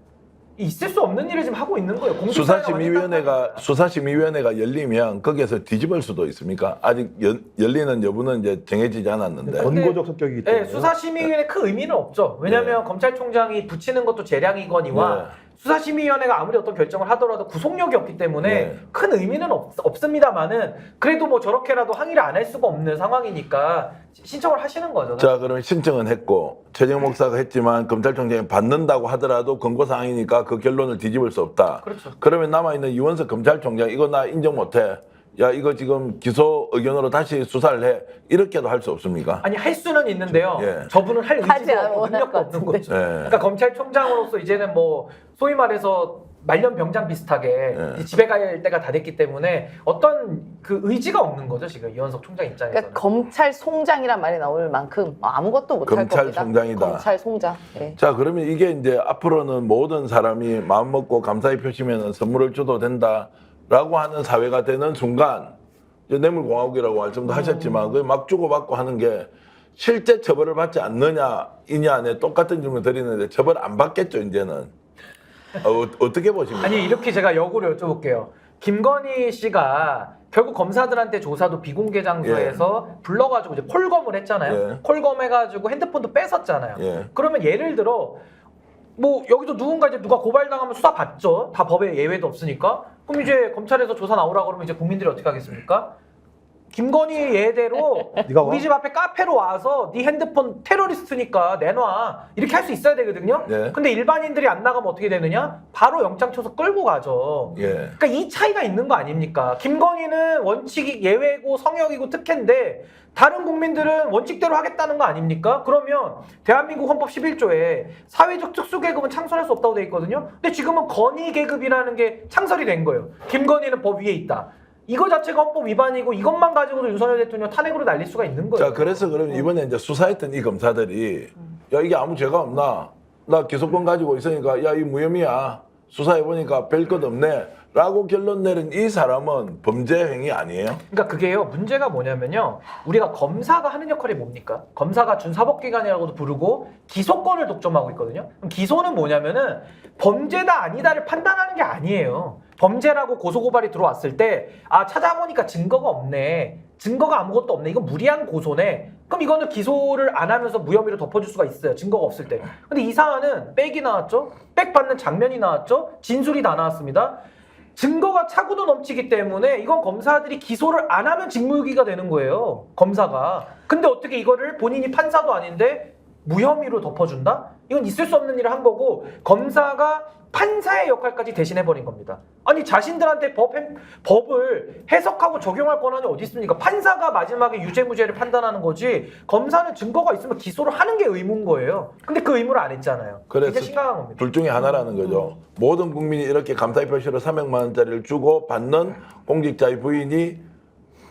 Speaker 3: 있을 수 없는 일을 지금 하고 있는 거예요.
Speaker 2: 수사심의위원회가 열리면 거기에서 뒤집을 수도 있습니까? 아직 열리는 여부는 이제 정해지지 않았는데.
Speaker 4: 원고적 성격이기 때문에.
Speaker 3: 네, 수사심의위원회 큰 의미는 없죠. 왜냐하면 검찰총장이 붙이는 것도 재량이거니와
Speaker 2: 네.
Speaker 3: 수사심의위원회가 아무리 어떤 결정을 하더라도 구속력이 없기 때문에
Speaker 2: 네.
Speaker 3: 큰 의미는 없습니다만은 그래도 뭐 저렇게라도 항의를 안 할 수가 없는 상황이니까 신청을 하시는 거죠.
Speaker 2: 자, 그러면 신청은 했고 최재형 목사가 했지만 검찰총장이 받는다고 하더라도 권고사항이니까 그 결론을 뒤집을 수 없다.
Speaker 3: 그렇죠.
Speaker 2: 그러면 남아있는 이원석 검찰총장 이거 나 인정 못해. 야 이거 지금 기소 의견으로 다시 수사를 해. 이렇게도 할 수 없습니까?
Speaker 3: 아니 할 수는 있는데요.
Speaker 2: 예.
Speaker 3: 저분은 할
Speaker 1: 하지
Speaker 3: 의지도
Speaker 1: 않아요.
Speaker 3: 없고 능력도 없는
Speaker 1: 같은데.
Speaker 3: 거죠.
Speaker 2: 예.
Speaker 3: 그러니까 검찰총장으로서 이제는 뭐 소위 말해서 말년 병장 비슷하게 이제 집에 갈 때가 다 됐기 때문에 어떤 그 의지가 없는 거죠 지금 이원석 총장 입장에서는.
Speaker 1: 그러니까 검찰송장이란 말이 나올 만큼 아무것도 못할 겁니다.
Speaker 2: 검찰송장이다.
Speaker 1: 검찰송장. 네.
Speaker 2: 자 그러면 이게 이제 앞으로는 모든 사람이 마음 먹고 감사의 표시면 선물을 줘도 된다라고 하는 사회가 되는 순간 이제 뇌물공화국이라고 말씀도 하셨지만 그 막 주고받고 하는 게 실제 처벌을 받지 않느냐 이냐에 똑같은 질문 드리는데 처벌 안 받겠죠 이제는. 어떻게 보십니까?
Speaker 3: 아니 이렇게 제가 역으로 여쭤볼게요. 김건희 씨가 결국 검사들한테 조사도 비공개 장소에서 불러가지고 이제 콜검을 했잖아요.
Speaker 2: 예.
Speaker 3: 콜검해가지고 핸드폰도 뺏었잖아요.
Speaker 2: 예.
Speaker 3: 그러면 예를 들어 뭐 여기도 누군가 이제 누가 고발당하면 수사 받죠. 다 법에 예외도 없으니까. 그럼 이제 검찰에서 조사 나오라 그러면 이제 국민들이 어떻게 하겠습니까? 김건희 예대로
Speaker 4: 네가 와.
Speaker 3: 우리 집 앞에 카페로 와서 네 핸드폰 테러리스트니까 내놔 이렇게 할 수 있어야 되거든요.
Speaker 2: 네.
Speaker 3: 근데 일반인들이 안 나가면 어떻게 되느냐? 바로 영장 쳐서 끌고 가죠.
Speaker 2: 예.
Speaker 3: 그러니까 이 차이가 있는 거 아닙니까? 김건희는 원칙이 예외고 성역이고 특혜인데 다른 국민들은 원칙대로 하겠다는 거 아닙니까? 그러면 대한민국 헌법 11조에 사회적 특수계급은 창설할 수 없다고 돼 있거든요. 근데 지금은 건의계급이라는 게 창설이 된 거예요. 김건희는 법 위에 있다. 이거 자체가 헌법 위반이고 이것만 가지고도 윤석열 대통령 탄핵으로 날릴 수가 있는 거예요.
Speaker 2: 자 그래서 그러면 이번에 이제 수사했던 이 검사들이 야 이게 아무 죄가 없나? 나 기소권 가지고 있으니까 야 이 무혐의야. 수사해보니까 별 것 없네 라고 결론 내린 이 사람은 범죄 행위 아니에요?
Speaker 3: 그러니까 그게요, 문제가 뭐냐면요, 우리가 검사가 하는 역할이 뭡니까? 검사가 준사법기관이라고도 부르고 기소권을 독점하고 있거든요. 그럼 기소는 뭐냐면은 범죄다 아니다를 판단하는 게 아니에요. 범죄라고 고소고발이 들어왔을 때 찾아보니까 증거가 없네, 증거가 아무것도 없네, 이건 무리한 고소네, 그럼 이거는 기소를 안 하면서 무혐의로 덮어줄 수가 있어요, 증거가 없을 때. 근데 이 사안은 백이 나왔죠, 백 받는 장면이 나왔죠, 진술이 다 나왔습니다. 증거가 차고도 넘치기 때문에 이건 검사들이 기소를 안 하면 직무유기가 되는 거예요, 검사가. 근데 어떻게 이거를 본인이 판사도 아닌데 무혐의로 덮어준다? 이건 있을 수 없는 일을 한 거고, 검사가 판사의 역할까지 대신해버린 겁니다. 아니, 자신들한테 법을 해석하고 적용할 권한이 어디 있습니까? 판사가 마지막에 유죄무죄를 판단하는 거지, 검사는 증거가 있으면 기소를 하는 게 의무인 거예요. 근데 그 의무를 안 했잖아요.
Speaker 2: 그래서
Speaker 3: 이제 심각한 겁니다.
Speaker 2: 둘 중에 하나라는 거죠. 모든 국민이 이렇게 감사의 표시로 300만 원짜리를 주고 받는 공직자의 부인이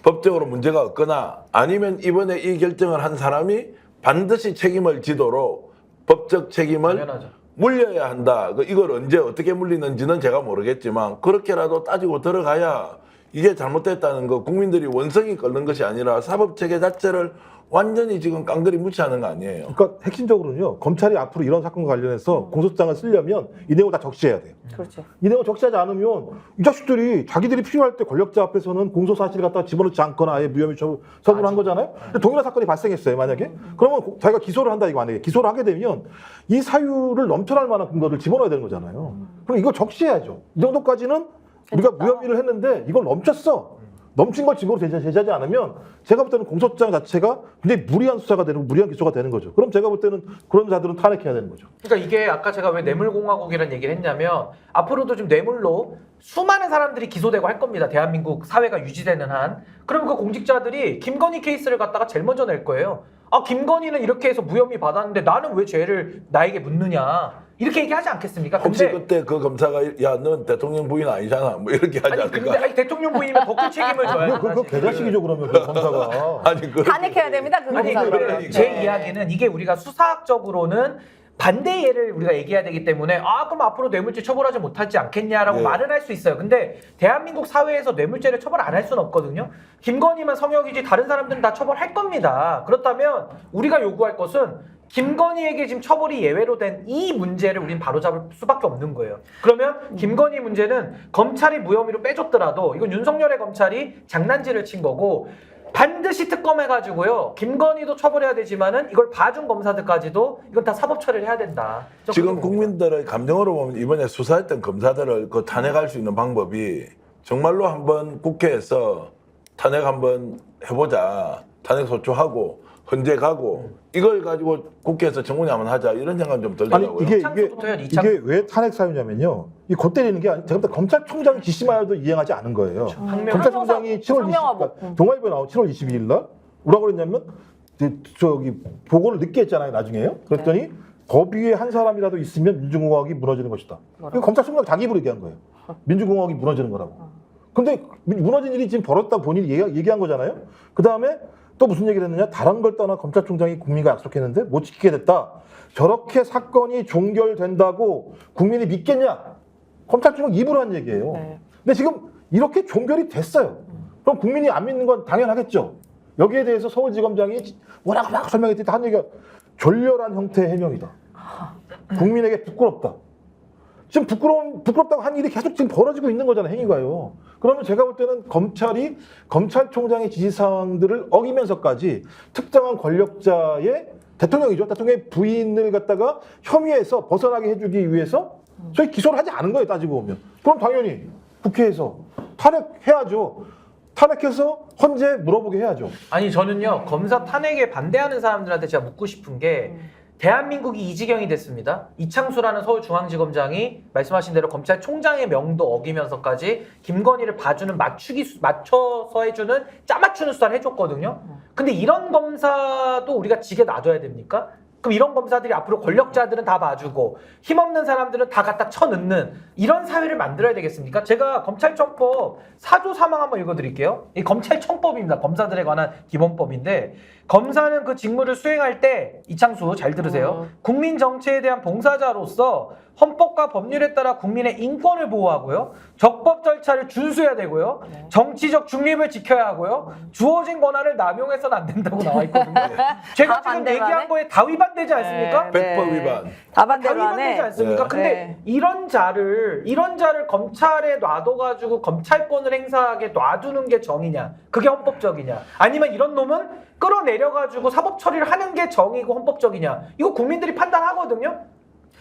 Speaker 2: 법적으로 문제가 없거나, 아니면 이번에 이 결정을 한 사람이 반드시 책임을 지도록 법적 책임을
Speaker 3: 당연하죠.
Speaker 2: 물려야 한다. 이걸 언제 어떻게 물리는지는 제가 모르겠지만 그렇게라도 따지고 들어가야 이게 잘못됐다는 거, 국민들이 원성이 끓는 것이 아니라 사법체계 자체를 완전히 지금 깡그리 무시하는 거 아니에요.
Speaker 4: 그러니까 핵심적으로는요, 검찰이 앞으로 이런 사건과 관련해서 공소장을 쓰려면 이 내용을 다 적시해야 돼요.
Speaker 1: 그렇죠.
Speaker 4: 이 내용을 적시하지 않으면 이 자식들이 자기들이 필요할 때 권력자 앞에서는 공소 사실을 갖다가 집어넣지 않거나 아예 무혐의 처분을 한 거잖아요. 근데 동일한 사건이 발생했어요, 만약에. 그러면 자기가 기소를 한다, 이거 만약에 기소를 하게 되면 이 사유를 넘쳐날 만한 근거를 집어넣어야 되는 거잖아요. 그럼 이거 적시해야죠. 이 정도까지는 우리가 무혐의를 했는데 이걸 넘쳤어. 넘친 걸 증거로 제시하지 않으면 제가 볼 때는 공소장 자체가 굉장히 무리한 수사가 되고 무리한 기소가 되는 거죠. 그럼 제가 볼 때는 그런 자들은 탄핵해야 되는 거죠.
Speaker 3: 그러니까 이게 아까 제가 왜 뇌물공화국이라는 얘기를 했냐면, 앞으로도 좀 뇌물로 수많은 사람들이 기소되고 할 겁니다, 대한민국 사회가 유지되는 한. 그럼 그 공직자들이 김건희 케이스를 갖다가 제일 먼저 낼 거예요. 김건희는 이렇게 해서 무혐의 받았는데 나는 왜 죄를 나에게 묻느냐, 이렇게 얘기하지 않겠습니까?
Speaker 2: 혹시
Speaker 3: 근데
Speaker 2: 그때 그 검사가 야, 넌 대통령 부인 아니잖아, 뭐 이렇게 하지 않을까?
Speaker 3: 근데 대통령 부인이면 더 큰 책임을 져야
Speaker 4: 그거 개자식이죠, 그러면 그 검사가.
Speaker 2: 아니 그
Speaker 1: 탄핵해야 됩니다, 그
Speaker 3: 아니,
Speaker 1: 검사를.
Speaker 2: 그러니까.
Speaker 3: 제 이야기는 이게 우리가 수사학적으로는 반대 예를 우리가 얘기해야 되기 때문에 그럼 앞으로 뇌물죄 처벌하지 못하지 않겠냐라고
Speaker 2: 네.
Speaker 3: 말은 할 수 있어요. 근데 대한민국 사회에서 뇌물죄를 처벌 안 할 수는 없거든요. 김건희만 성역이지 다른 사람들은 다 처벌할 겁니다. 그렇다면 우리가 요구할 것은 김건희에게 지금 처벌이 예외로 된 이 문제를 우린 바로잡을 수밖에 없는 거예요. 그러면 김건희 문제는 검찰이 무혐의로 빼줬더라도 이건 윤석열의 검찰이 장난질을 친 거고, 반드시 특검해가지고요, 김건희도 처벌해야 되지만은 이걸 봐준 검사들까지도 이건 다 사법 처리를 해야 된다.
Speaker 2: 지금 국민들의 감정으로 보면 이번에 수사했던 검사들을 그 탄핵할 수 있는 방법이 정말로 한번 국회에서 탄핵 한번 해보자, 탄핵 소추하고 헌재 가고 이걸 가지고 국회에서 청문회 한번 하자, 이런 생각 좀
Speaker 4: 아니
Speaker 2: 들더라고요.
Speaker 3: 이창수부터 해야지, 이창수.
Speaker 4: 이게 왜 탄핵 사유냐면요. 이 곧 때리는 게 제가 볼 때 검찰총장 지시만으로도 이행하지 않은 거예요. 검찰총장이 7월
Speaker 1: 상명하고.
Speaker 4: 20일 동아일보에 나온 7월 22일 날 뭐라고 그랬냐면 저기 보고를 늦게 했잖아요, 나중에요. 그랬더니 법 위에 한 사람이라도 있으면 민주공화국이 무너지는 것이다. 이거 검찰총장 자기 입으로 얘기한 거예요. 민주공화국이 무너지는 거라고. 근데 무너진 일이 지금 벌었다고 본인이 얘기한 거잖아요. 그 다음에 또 무슨 얘기를 했느냐? 다른 걸 떠나 검찰총장이 국민과 약속했는데 못 지키게 됐다. 저렇게 사건이 종결된다고 국민이 믿겠냐? 검찰총장 입으로 한 얘기예요.
Speaker 1: 네.
Speaker 4: 근데 지금 이렇게 종결이 됐어요. 그럼 국민이 안 믿는 건 당연하겠죠. 여기에 대해서 서울지검장이 워낙 막 설명했더니 한 얘기가 졸렬한 형태의 해명이다. 국민에게 부끄럽다. 지금 부끄럽다고 한 일이 계속 지금 벌어지고 있는 거잖아요, 행위가요. 그러면 제가 볼 때는 검찰이 검찰총장의 지시사항들을 어기면서까지 특정한 권력자의 대통령이죠. 대통령의 부인을 갖다가 혐의에서 벗어나게 해주기 위해서 저희 기소를 하지 않은 거예요, 따지고 보면. 그럼 당연히 국회에서 탄핵해야죠. 탄핵해서 헌재 물어보게 해야죠.
Speaker 3: 아니, 저는요, 검사 탄핵에 반대하는 사람들한테 제가 묻고 싶은 게, 대한민국이 이 지경이 됐습니다. 이창수라는 서울중앙지검장이 말씀하신 대로 검찰총장의 명도 어기면서까지 김건희를 봐주는 맞춰서 해주는 짜맞추는 수사를 해줬거든요. 근데 이런 검사도 우리가 지게 놔둬야 됩니까? 그럼 이런 검사들이 앞으로 권력자들은 다 봐주고 힘없는 사람들은 다 갖다 쳐넣는 이런 사회를 만들어야 되겠습니까? 제가 검찰청법 4조 3항 한번 읽어드릴게요. 이 검찰청법입니다. 검사들에 관한 기본법인데, 검사는 그 직무를 수행할 때 이창수 잘 들으세요. 국민 정치에 대한 봉사자로서 헌법과 법률에 따라 국민의 인권을 보호하고요. 적법 절차를 준수해야 되고요. 정치적 중립을 지켜야 하고요. 주어진 권한을 남용해서는 안 된다고 나와 있거든요. 제가
Speaker 1: 다
Speaker 3: 지금
Speaker 1: 반대로
Speaker 3: 얘기한
Speaker 1: 하네?
Speaker 3: 거에 다 위반되지 않습니까?
Speaker 1: 네.
Speaker 2: 100% 위반.
Speaker 1: 다 반대로
Speaker 3: 다 위반되지
Speaker 1: 하네.
Speaker 3: 않습니까?
Speaker 2: 네.
Speaker 3: 근데
Speaker 1: 네.
Speaker 3: 이런 자를 검찰에 놔둬가지고 검찰권을 행사하게 놔두는 게 정의냐? 그게 헌법적이냐? 아니면 이런 놈은 끌어내려가지고 사법 처리를 하는 게 정의고 헌법적이냐? 이거 국민들이 판단하거든요.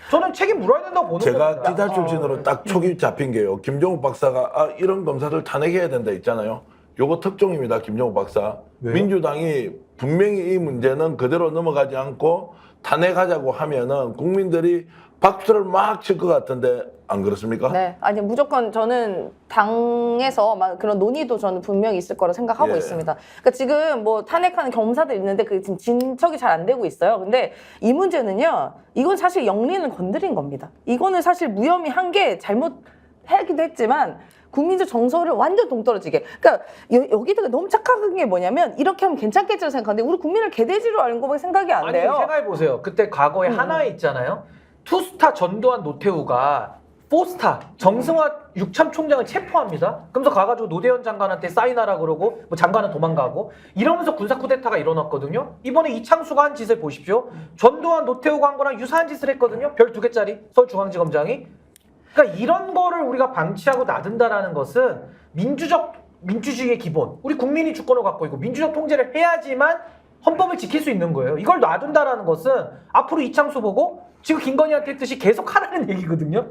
Speaker 3: 저는 책임 물어야 된다고 보는
Speaker 2: 제가
Speaker 3: 겁니다.
Speaker 2: 기자 출신으로 딱 촉이 잡힌 게요. 김종욱 박사가 이런 검사들 탄핵해야 된다 있잖아요. 요거 특종입니다. 김종욱 박사.
Speaker 4: 왜요?
Speaker 2: 민주당이 분명히 이 문제는 그대로 넘어가지 않고 탄핵하자고 하면은 국민들이 박수를 막 칠 것 같은데 안 그렇습니까?
Speaker 1: 네, 아니 무조건 저는 당에서 막 그런 논의도 저는 분명히 있을 거라 생각하고
Speaker 2: 예.
Speaker 1: 있습니다. 그러니까 지금 뭐 탄핵하는 검사들 있는데 그 지금 진척이 잘 안 되고 있어요. 근데 이 문제는요, 이건 사실 영린을 건드린 겁니다. 이거는 사실 무혐의한 게 잘못하기도 했지만 국민적 정서를 완전 동떨어지게. 그러니까 여기다가 너무 착각한 게 뭐냐면 이렇게 하면 괜찮겠지라고 생각하는데 우리 국민을 개돼지로 알는 거밖에 생각이 안
Speaker 3: 아니
Speaker 1: 돼요.
Speaker 3: 생각해 보세요. 그때 과거에 하나에 있잖아요. 투스타 전두환 노태우가 4스타 정승화 육참 총장을 체포합니다. 그러면서 가가지고 노대현 장관한테 사인하라 그러고 뭐 장관은 도망가고 이러면서 군사 쿠데타가 일어났거든요. 이번에 이창수가 한 짓을 보십시오. 전두환 노태우가 한 거랑 유사한 짓을 했거든요. 별 2개짜리 서울중앙지검장이. 그러니까 이런 거를 우리가 방치하고 놔둔다라는 것은 민주주의의 기본. 우리 국민이 주권을 갖고 있고 민주적 통제를 해야지만 헌법을 지킬 수 있는 거예요. 이걸 놔둔다라는 것은 앞으로 이창수 보고 지금 김건희한테 했듯이 계속 하라는 얘기거든요.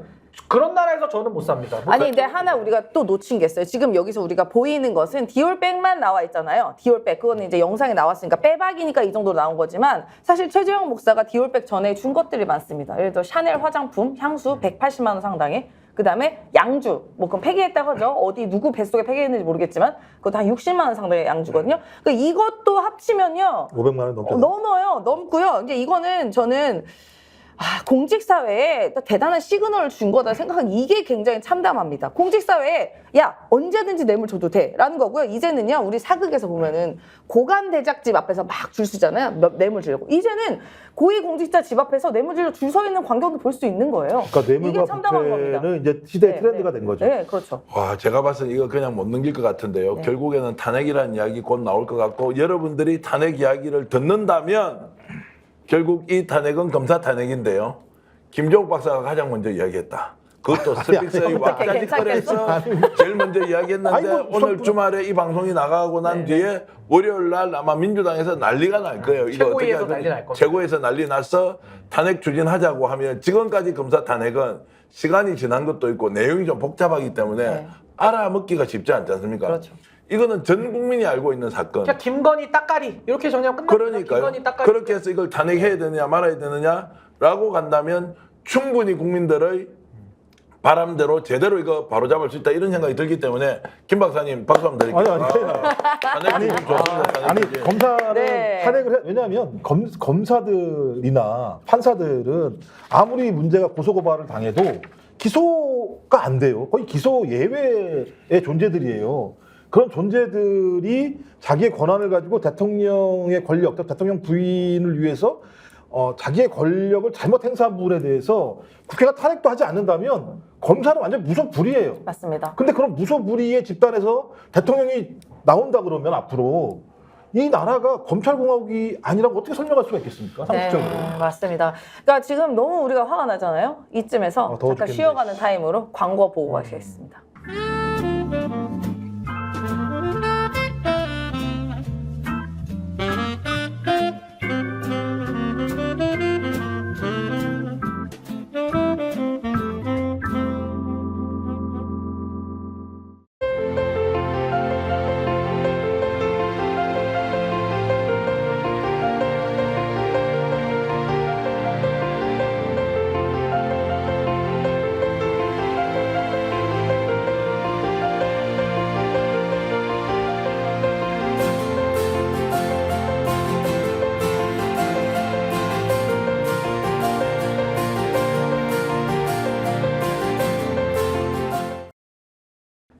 Speaker 3: 그런 나라에서 저는 못 삽니다.
Speaker 1: 아니 근데 하나 우리가 또 놓친 게 있어요. 지금 여기서 우리가 보이는 것은 디올백만 나와 있잖아요. 디올백 그거는 이제 영상에 나왔으니까 빼박이니까 이 정도로 나온 거지만 사실 최재형 목사가 디올백 전에 준 것들이 많습니다. 예를 들어 샤넬 화장품, 향수 180만 원 상당의, 그 다음에 양주, 뭐 그건 폐기했다고 하죠. 어디 누구 뱃속에 폐기했는지 모르겠지만 그것도 한 60만 원 상당의 양주거든요. 그러니까 이것도 합치면요
Speaker 4: 500만 원 넘죠.
Speaker 1: 넘어요. 넘고요. 이제 이거는 저는 공직사회에 또 대단한 시그널을 준 거다 생각하는 이게 굉장히 참담합니다. 공직사회에 야 언제든지 뇌물 줘도 돼라는 거고요. 이제는요 우리 사극에서 보면은 고관 대작집 앞에서 막 줄 서잖아요. 뇌물 주려고. 이제는 고위공직자 집 앞에서 뇌물 주려 줄 서 있는 광경도 볼 수 있는 거예요.
Speaker 4: 그러니까
Speaker 1: 이게
Speaker 4: 뇌물과
Speaker 1: 참담한 겁니다.
Speaker 4: 부패는 이제 시대의
Speaker 1: 네,
Speaker 4: 트렌드가
Speaker 1: 네.
Speaker 4: 된 거죠.
Speaker 1: 네, 그렇죠.
Speaker 2: 와, 제가 봐서는 이거 그냥 못 넘길 것 같은데요.
Speaker 1: 네.
Speaker 2: 결국에는 탄핵이라는 이야기 곧 나올 것 같고 여러분들이 탄핵 이야기를 듣는다면 결국 이 탄핵은 검사 탄핵인데요. 김종욱 박사가 가장 먼저 이야기했다. 그것도 스픽스의 왁자지껄에서 제일 먼저 이야기했는데
Speaker 4: 아이고,
Speaker 2: 오늘 주말에 이 방송이 나가고 난 뒤에 월요일 날 아마 민주당에서 난리가 날 거예요. 이거 어떻게
Speaker 3: 최고위에서
Speaker 2: 하든
Speaker 3: 난리 날 겁니다.
Speaker 2: 최고에서 난리 나서 탄핵 추진하자고 하면 지금까지 검사 탄핵은 시간이 지난 것도 있고 내용이 좀 복잡하기 때문에
Speaker 1: 네.
Speaker 2: 알아먹기가 쉽지 않지 않습니까?
Speaker 1: 그렇죠.
Speaker 2: 이거는 전 국민이 알고 있는 사건.
Speaker 3: 그냥 김건희 따까리 이렇게 정리하면 끝납니다.
Speaker 2: 그러니까요.
Speaker 3: 김건희 따까리.
Speaker 2: 그렇게 해서 이걸 탄핵해야 되느냐 말아야 되느냐라고 간다면 충분히 국민들의 바람대로 제대로 이거 바로잡을 수 있다 이런 생각이 들기 때문에 김 박사님 박수 한번 드릴게요.
Speaker 4: 아니,
Speaker 2: 탄핵 추진 좋습니다. 탄핵
Speaker 4: 아니
Speaker 2: 추진.
Speaker 4: 검사는
Speaker 1: 네.
Speaker 4: 탄핵을 해. 왜냐하면 검사들이나 판사들은 아무리 문제가 고소고발을 당해도 기소가 안 돼요. 거의 기소 예외의 존재들이에요. 그런 존재들이 자기의 권한을 가지고 대통령의 권력, 대통령 부인을 위해서 자기의 권력을 잘못 행사한 부분에 대해서 국회가 탄핵도 하지 않는다면 검사는 완전 무소불위예요.
Speaker 1: 맞습니다.
Speaker 4: 근데 그런 무소불위의 집단에서 대통령이 나온다 그러면 앞으로 이 나라가 검찰공화국이 아니라고 어떻게 설명할 수가 있겠습니까? 상식적으로.
Speaker 1: 네, 맞습니다. 그러니까 지금 너무 우리가 화가 나잖아요. 이쯤에서
Speaker 4: 더워
Speaker 1: 잠깐
Speaker 4: 죽겠네.
Speaker 1: 쉬어가는 타임으로 광고 보고 가시겠습니다.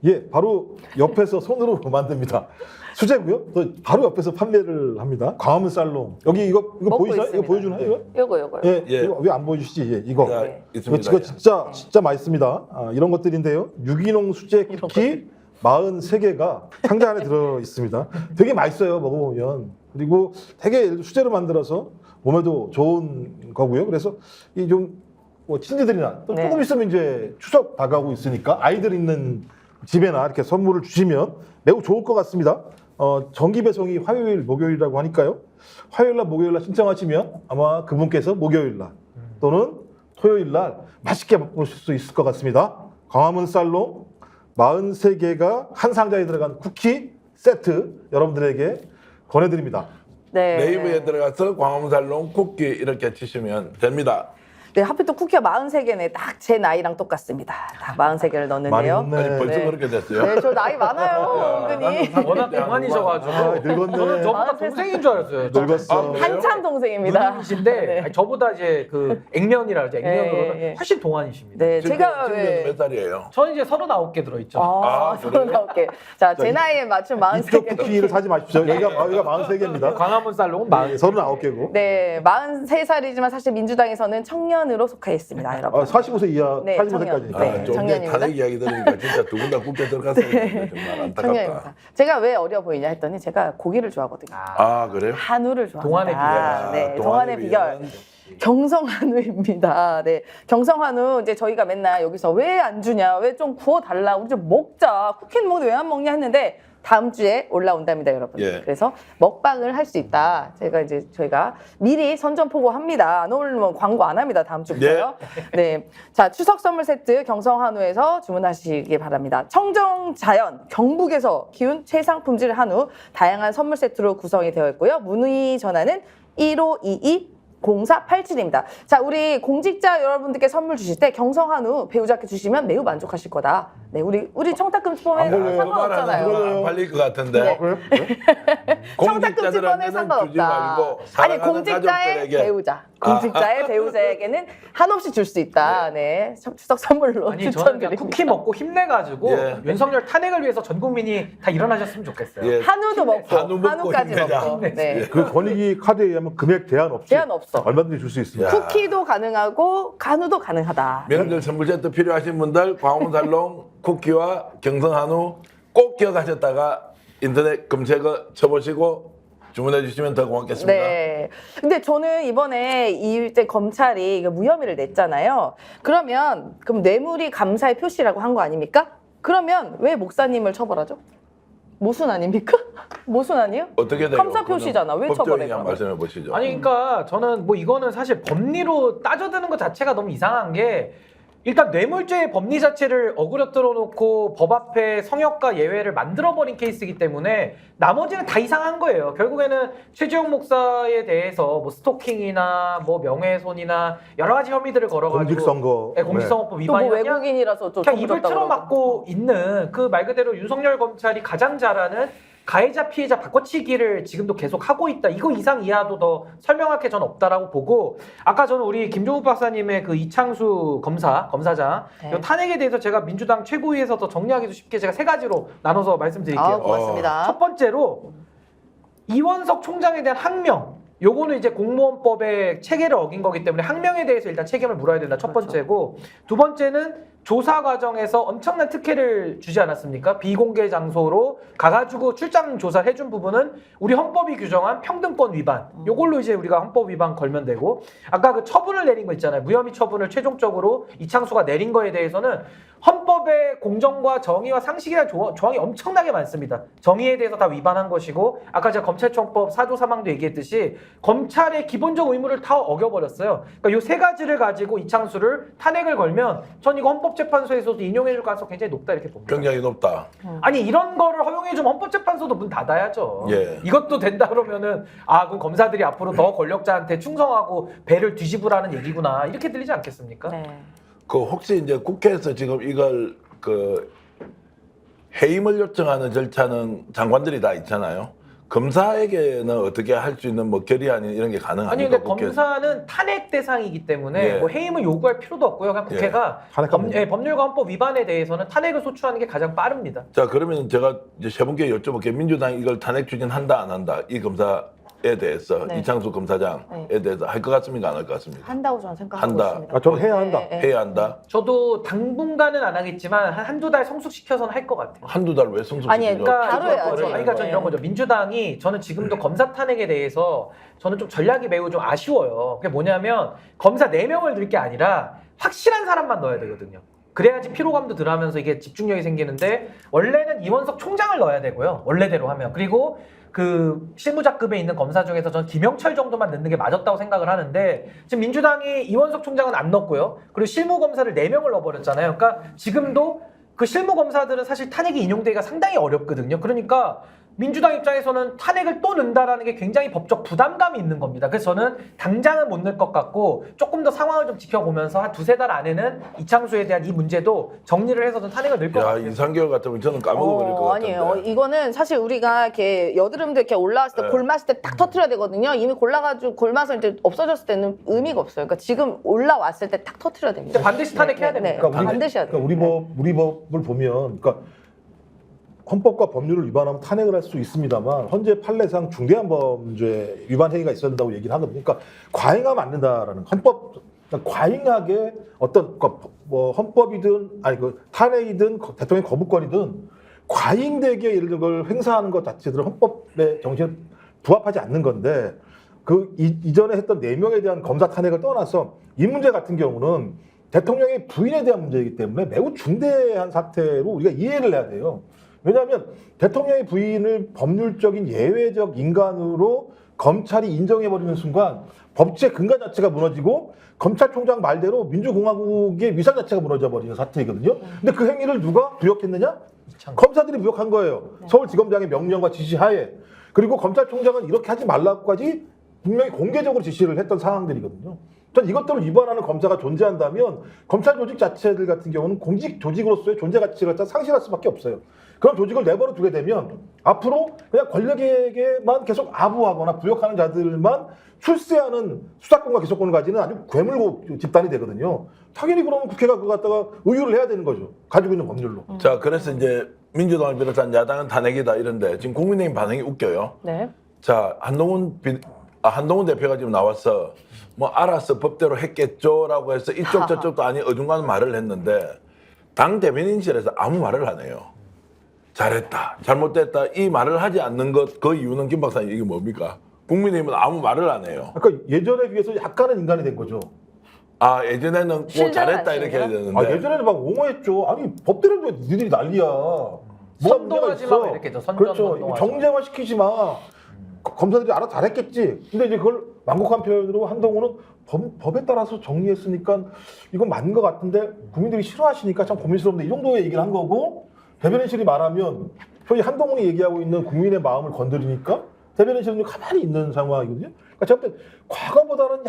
Speaker 4: 예, 바로 옆에서 손으로 만듭니다. 수제고요. 또 바로 옆에서 판매를 합니다. 광화문 살롱. 여기 이거
Speaker 1: 먹고
Speaker 4: 보이시나요? 이거
Speaker 1: 있습니다.
Speaker 4: 보여주나요? 이거?
Speaker 1: 요거요.
Speaker 4: 예,
Speaker 2: 예.
Speaker 4: 이거 왜 안 보여주시지? 예, 이거.
Speaker 2: 자,
Speaker 1: 네.
Speaker 2: 있습니다.
Speaker 4: 이거 진짜 맛있습니다. 이런 것들인데요. 유기농 수제 쿠키 43개가 상자 안에 들어 있습니다. 되게 맛있어요. 먹어보면. 그리고 되게 수제로 만들어서 몸에도 좋은 거고요. 그래서 이 좀 뭐 친지들이나 또
Speaker 1: 네.
Speaker 4: 조금 있으면 이제 추석 다가오고 있으니까 아이들 있는 집에나 이렇게 선물을 주시면 매우 좋을 것 같습니다. 정기 배송이 화요일, 목요일이라고 하니까요. 화요일날, 목요일날 신청하시면 아마 그분께서 목요일날 또는 토요일날 맛있게 먹으실 수 있을 것 같습니다. 광화문 살롱 43개가 한 상자에 들어간 쿠키 세트 여러분들에게 권해드립니다.
Speaker 1: 네.
Speaker 2: 네이버에 들어가서 광화문살롱 쿠키 이렇게 치시면 됩니다.
Speaker 1: 네, 하필 또 쿠키가 43개네. 딱 제 나이랑 똑같습니다. 딱 43개를 넣었는데요.
Speaker 4: 많이
Speaker 2: 아니 벌써
Speaker 1: 네.
Speaker 2: 그렇게 됐어요?
Speaker 1: 네, 저 나이 많아요, 은근히.
Speaker 3: 워낙 동안이셔가지고
Speaker 4: 늙었네.
Speaker 3: 저는 저보다 동생인 줄 알았어요.
Speaker 4: 늙었어.
Speaker 2: 그래요?
Speaker 1: 한참 동생입니다.
Speaker 3: 누님이신데
Speaker 1: 네.
Speaker 3: 아니, 저보다 이제 그 액면이라 그러죠. 액면으로는
Speaker 1: 예, 예.
Speaker 3: 훨씬 동안이십니다.
Speaker 1: 네,
Speaker 2: 지금,
Speaker 1: 제가
Speaker 2: 지금
Speaker 1: 왜.
Speaker 2: 몇 살이에요?
Speaker 3: 저는 이제 39개 들어있죠.
Speaker 1: 아,
Speaker 2: 그래요?
Speaker 1: 39개. 자, 제 나이에 맞춘
Speaker 4: 이쪽
Speaker 1: 43개.
Speaker 4: 쿠키를 사지 마십시오. 여기가 43개입니다.
Speaker 3: 광화문 살롱은 40.
Speaker 4: 39개고.
Speaker 1: 네, 43살이지만 사실 민주당에서는 청년으로 속해 있습니다, 여러분.
Speaker 4: 45세 이하,
Speaker 1: 네,
Speaker 4: 45세까지.
Speaker 1: 청년. 네.
Speaker 2: 좀 전에
Speaker 1: 청년입니다.
Speaker 2: 탄핵 이야기 들으니까 진짜 두 분 다 국회 들어갔어야 되는데 정말 안타깝다.
Speaker 1: 청년입니다. 제가 왜 어려 보이냐 했더니 제가 고기를 좋아하거든요.
Speaker 2: 아 그래요?
Speaker 1: 한우를 좋아합니다.
Speaker 3: 동안의 비결.
Speaker 1: 네, 동안의 비결. 경성한우입니다. 네, 경성한우 이제 저희가 맨날 여기서 왜 안 주냐, 왜 좀 구워달라, 우리 좀 먹자, 쿠키는 먹는데 왜 안 먹냐 했는데 다음 주에 올라온답니다, 여러분.
Speaker 2: 예.
Speaker 1: 그래서 먹방을 할 수 있다. 저희가 미리 선전포고합니다. 오늘 뭐 광고 안 합니다. 다음 주부터요. 네, 자 추석 선물 세트 경성한우에서 주문하시기 바랍니다. 청정자연 경북에서 키운 최상품질 한우 다양한 선물 세트로 구성이 되어 있고요. 문의 전화는 1522 0487입니다. 자, 우리 공직자 여러분들께 선물 주실 때 경성한우 배우자께 주시면 매우 만족하실 거다. 네, 우리 청탁금지법에
Speaker 4: 걸려요.
Speaker 1: 상관없잖아요.
Speaker 2: 안 팔릴 것 같은데.
Speaker 1: 네.
Speaker 4: 그래요?
Speaker 1: 청탁금지법에
Speaker 2: 공직자들한테는 주지
Speaker 1: 상관없다.
Speaker 2: 말고
Speaker 1: 아니
Speaker 2: 사랑하는
Speaker 1: 공직자의
Speaker 2: 가족들에게.
Speaker 1: 배우자, 공직자의 배우자에게는 한없이 줄 수 있다. 네, 추석 선물로
Speaker 3: 아니 저는 그냥
Speaker 1: 추천드립니다.
Speaker 3: 쿠키 먹고 힘내가지고
Speaker 2: 예.
Speaker 3: 윤석열 탄핵을 위해서 전 국민이 다 일어나셨으면 좋겠어요.
Speaker 2: 예.
Speaker 1: 한우도 먹고
Speaker 2: 한우 먹고
Speaker 1: 한우까지
Speaker 2: 힘내자.
Speaker 1: 먹고. 네.
Speaker 4: 그 권익위 카드에 의하면 금액 제한 없이
Speaker 1: 제한 없어.
Speaker 4: 얼마든지 줄 수 있습니다.
Speaker 2: 야.
Speaker 1: 쿠키도 가능하고 한우도 가능하다.
Speaker 2: 명절 선물 세트 필요하신 분들 광화문살롱 쿠키와 경성한우 꼭 기억하셨다가 인터넷 검색어 쳐보시고 주문해 주시면 더 고맙겠습니다.
Speaker 1: 네. 근데 저는 이번에 이때 검찰이 이거 무혐의를 냈잖아요. 그럼 뇌물이 감사의 표시라고 한 거 아닙니까? 그러면 왜 목사님을 처벌하죠? 모순 아닙니까? 모순 아니에요?
Speaker 2: 어떻게 돼요?
Speaker 1: 감사 표시잖아. 왜 처벌해,
Speaker 2: 법적인
Speaker 1: 그러면?
Speaker 2: 말씀해 보시죠.
Speaker 3: 아니 그러니까 저는 뭐 이거는 사실 법리로 따져드는 것 자체가 너무 이상한 게 일단 뇌물죄의 법리 자체를 어그러뜨려 놓고 법 앞에 성역과 예외를 만들어버린 케이스이기 때문에 나머지는 다 이상한 거예요. 결국에는 최재형 목사에 대해서 뭐 스토킹이나 뭐 명예훼손이나 여러 가지 혐의들을 걸어가지고
Speaker 4: 공직선거.
Speaker 3: 네, 공직선거법
Speaker 1: 또 뭐
Speaker 3: 위반이냐
Speaker 1: 외국인이라서 좀
Speaker 3: 그냥 입을
Speaker 1: 줬다고
Speaker 3: 틀어막고 있는 그 말 그대로 윤석열 검찰이 가장 잘하는 가해자 피해자 바꿔치기를 지금도 계속 하고 있다. 이거 이상 이하도 더 설명할 게 전 없다라고 보고 아까 저는 우리 김종욱 박사님의 그 이창수 검사장
Speaker 1: 네.
Speaker 3: 이 탄핵에 대해서 제가 민주당 최고위에서 더 정리하기도 쉽게 제가 세 가지로 나눠서 말씀드릴게요.
Speaker 1: 아, 고맙습니다.
Speaker 3: 첫 번째로 이원석 총장에 대한 항명. 요거는 이제 공무원법의 체계를 어긴 거기 때문에 항명에 대해서 일단 책임을 물어야 된다. 첫 번째고 두 번째는 조사 과정에서 엄청난 특혜를 주지 않았습니까? 비공개 장소로 가가지고 출장 조사를 해준 부분은 우리 헌법이 규정한 평등권 위반. 요걸로 이제 우리가 헌법 위반 걸면 되고 아까 그 처분을 내린 거 있잖아요. 무혐의 처분을 최종적으로 이창수가 내린 거에 대해서는 헌법의 공정과 정의와 상식이라는 조항이 엄청나게 많습니다. 정의에 대해서 다 위반한 것이고 아까 제가 검찰청법 4조 3항도 얘기했듯이 검찰의 기본적 의무를 다 어겨버렸어요. 그러니까 요 세 가지를 가지고 이창수를 탄핵을 걸면 전 이거 헌법재판소에서도 인용해줄 가능성이 굉장히 높다 이렇게 봅니다.
Speaker 2: 굉장히 높다.
Speaker 3: 아니 이런 거를 허용해주면 헌법재판소도 문 닫아야죠.
Speaker 2: 예.
Speaker 3: 이것도 된다 그러면은 아 그럼 검사들이 앞으로 더 권력자한테 충성하고 배를 뒤집으라는 얘기구나 이렇게 들리지 않겠습니까?
Speaker 1: 네.
Speaker 2: 그 혹시 이제 국회에서 지금 이걸 그 해임을 요청하는 절차는 장관들이 다 있잖아요. 검사에게는 어떻게 할 수 있는 뭐 결의안 이런 게 가능합니까?
Speaker 3: 아니 근데
Speaker 2: 국회에서?
Speaker 3: 검사는 탄핵 대상이기 때문에
Speaker 2: 예.
Speaker 3: 뭐 해임을 요구할 필요도 없고요. 그냥 국회가
Speaker 4: 탄핵하면
Speaker 3: 법률과 헌법 위반에 대해서는 탄핵을 소추하는 게 가장 빠릅니다.
Speaker 2: 자, 그러면 제가 이제 세 분께 여쭤볼게요. 민주당이 이걸 탄핵 추진한다 안 한다? 이 검사에 대해서
Speaker 1: 네.
Speaker 2: 이창수 검사장에 대해서 할 것 같습니까? 안 할 것 같습니까?
Speaker 1: 한다고 저는 생각하고
Speaker 2: 한다.
Speaker 1: 있습니다.
Speaker 4: 저는 해야 한다.
Speaker 1: 네, 네.
Speaker 2: 해야 한다.
Speaker 3: 저도 당분간은 안 하겠지만 한두 달 성숙시켜서는 할 것 같아요.
Speaker 2: 한두 달 왜 성숙시키죠?
Speaker 1: 아니, 그러니까 바로 해야죠.
Speaker 3: 그러니까 저는 이런 거죠. 민주당이 저는 지금도 검사 탄핵에 대해서 저는 좀 전략이 매우 좀 아쉬워요. 그게 뭐냐면 검사 4명을 넣을 게 아니라 확실한 사람만 넣어야 되거든요. 그래야지 피로감도 덜하면서 이게 집중력이 생기는데 원래는 이원석 총장을 넣어야 되고요. 원래대로 하면. 그리고 그 실무자급에 있는 검사 중에서 저는 김영철 정도만 넣는 게 맞았다고 생각을 하는데 지금 민주당이 이원석 총장은 안 넣었고요. 그리고 실무검사를 4명을 넣어버렸잖아요. 그러니까 지금도 그 실무검사들은 사실 탄핵이 인용되기가 상당히 어렵거든요. 그러니까 민주당 입장에서는 탄핵을 또 넣는다라는 게 굉장히 법적 부담감이 있는 겁니다. 그래서 저는 당장은 못 넣을 것 같고 조금 더 상황을 좀 지켜보면서 한 2-3달 안에는 이창수에 대한 이 문제도 정리를 해서 좀 탄핵을 넣을 것
Speaker 2: 야,
Speaker 3: 같아요.
Speaker 2: 2-3개월 같으면 저는 까먹어버릴 것 같은데.
Speaker 1: 아니에요. 이거는 사실 우리가 이렇게 여드름도 이렇게 올라왔을 때
Speaker 2: 네.
Speaker 1: 골랐을 때 딱 터트려야 되거든요. 이미 골라가지고 골마서 이제 없어졌을 때는 의미가 없어요. 그러니까 지금 올라왔을 때 딱 터트려야 됩니다.
Speaker 3: 근데 반드시 탄핵해야 됩니다.
Speaker 4: 그러니까
Speaker 1: 반드시 해야 돼요.
Speaker 4: 그러니까 우리 법을 보면, 그러니까 헌법과 법률을 위반하면 탄핵을 할 수 있습니다만 현재 판례상 중대한 범죄 위반 행위가 있어야 된다고 얘기를 하거든요. 그러니까 과잉하면 안 된다라는 헌법, 그러니까 과잉하게 어떤 그러니까 뭐 헌법이든 아니 그 탄핵이든 대통령 거부권이든 과잉되게 예를 들어 그걸 행사하는 것 자체들은 헌법의 정신에 부합하지 않는 건데 그 이전에 했던 4명에 대한 검사 탄핵을 떠나서 이 문제 같은 경우는 대통령의 부인에 대한 문제이기 때문에 매우 중대한 사태로 우리가 이해를 해야 돼요. 왜냐하면 대통령의 부인을 법률적인 예외적 인간으로 검찰이 인정해버리는 순간 법치의 근간 자체가 무너지고 검찰총장 말대로 민주공화국의 위상 자체가 무너져버리는 사태이거든요. 근데 그 행위를 누가 부역했느냐? 검사들이 부역한 거예요. 서울지검장의 명령과 지시하에. 그리고 검찰총장은 이렇게 하지 말라고까지 분명히 공개적으로 지시를 했던 상황들이거든요. 전 이것들을 위반하는 검사가 존재한다면 검찰 조직 자체들 같은 경우는 공직 조직으로서의 존재 가치를 상실할 수밖에 없어요. 그런 조직을 내버려 두게 되면 앞으로 그냥 권력에게만 계속 아부하거나 부역하는 자들만 출세하는 수사권과 기소권을 가지는 아주 괴물 집단이 되거든요. 당연히 그러면 국회가 그거 갖다가 의율을 해야 되는 거죠. 가지고 있는 법률로.
Speaker 2: 자, 그래서 이제 민주당을 비롯한 야당은 탄핵이다 이런데 지금 국민의힘 반응이 웃겨요.
Speaker 1: 네.
Speaker 2: 자, 한동훈 대표가 지금 나와서 뭐 알아서 법대로 했겠죠라고 해서 이쪽 저쪽도 아니 어중간한 말을 했는데 당 대변인실에서 아무 말을 안 해요. 잘했다, 잘못됐다 이 말을 하지 않는 것 그 이유는 김 박사님 이게 뭡니까? 국민의힘은 아무 말을 안 해요.
Speaker 4: 그러니까 예전에 비해서 약간은 인간이 된 거죠.
Speaker 2: 아, 예전에는 뭐 잘했다 이렇게 해야 되는데.
Speaker 4: 아, 예전에는 막 옹호했죠. 아니 법대로 왜 니들이 난리야. 뭐가
Speaker 3: 선동하지
Speaker 4: 문제가
Speaker 3: 마,
Speaker 4: 있어.
Speaker 3: 이렇게 저 선전
Speaker 4: 그렇죠.
Speaker 3: 선동하지
Speaker 4: 정쟁화 시키지 마. 검사들이 알아서 잘했겠지. 근데 이제 그걸 만곡한 표현으로 한동훈은 법에 따라서 정리했으니까 이건 맞는 것 같은데 국민들이 싫어하시니까 참 고민스러운데 이 정도의 얘기를 한 거고 대변인실이 말하면 소위 한동훈이 얘기하고 있는 국민의 마음을 건드리니까 대변인실은 가만히 있는 상황이거든요. 그러니까 제가 볼 때 과거보다는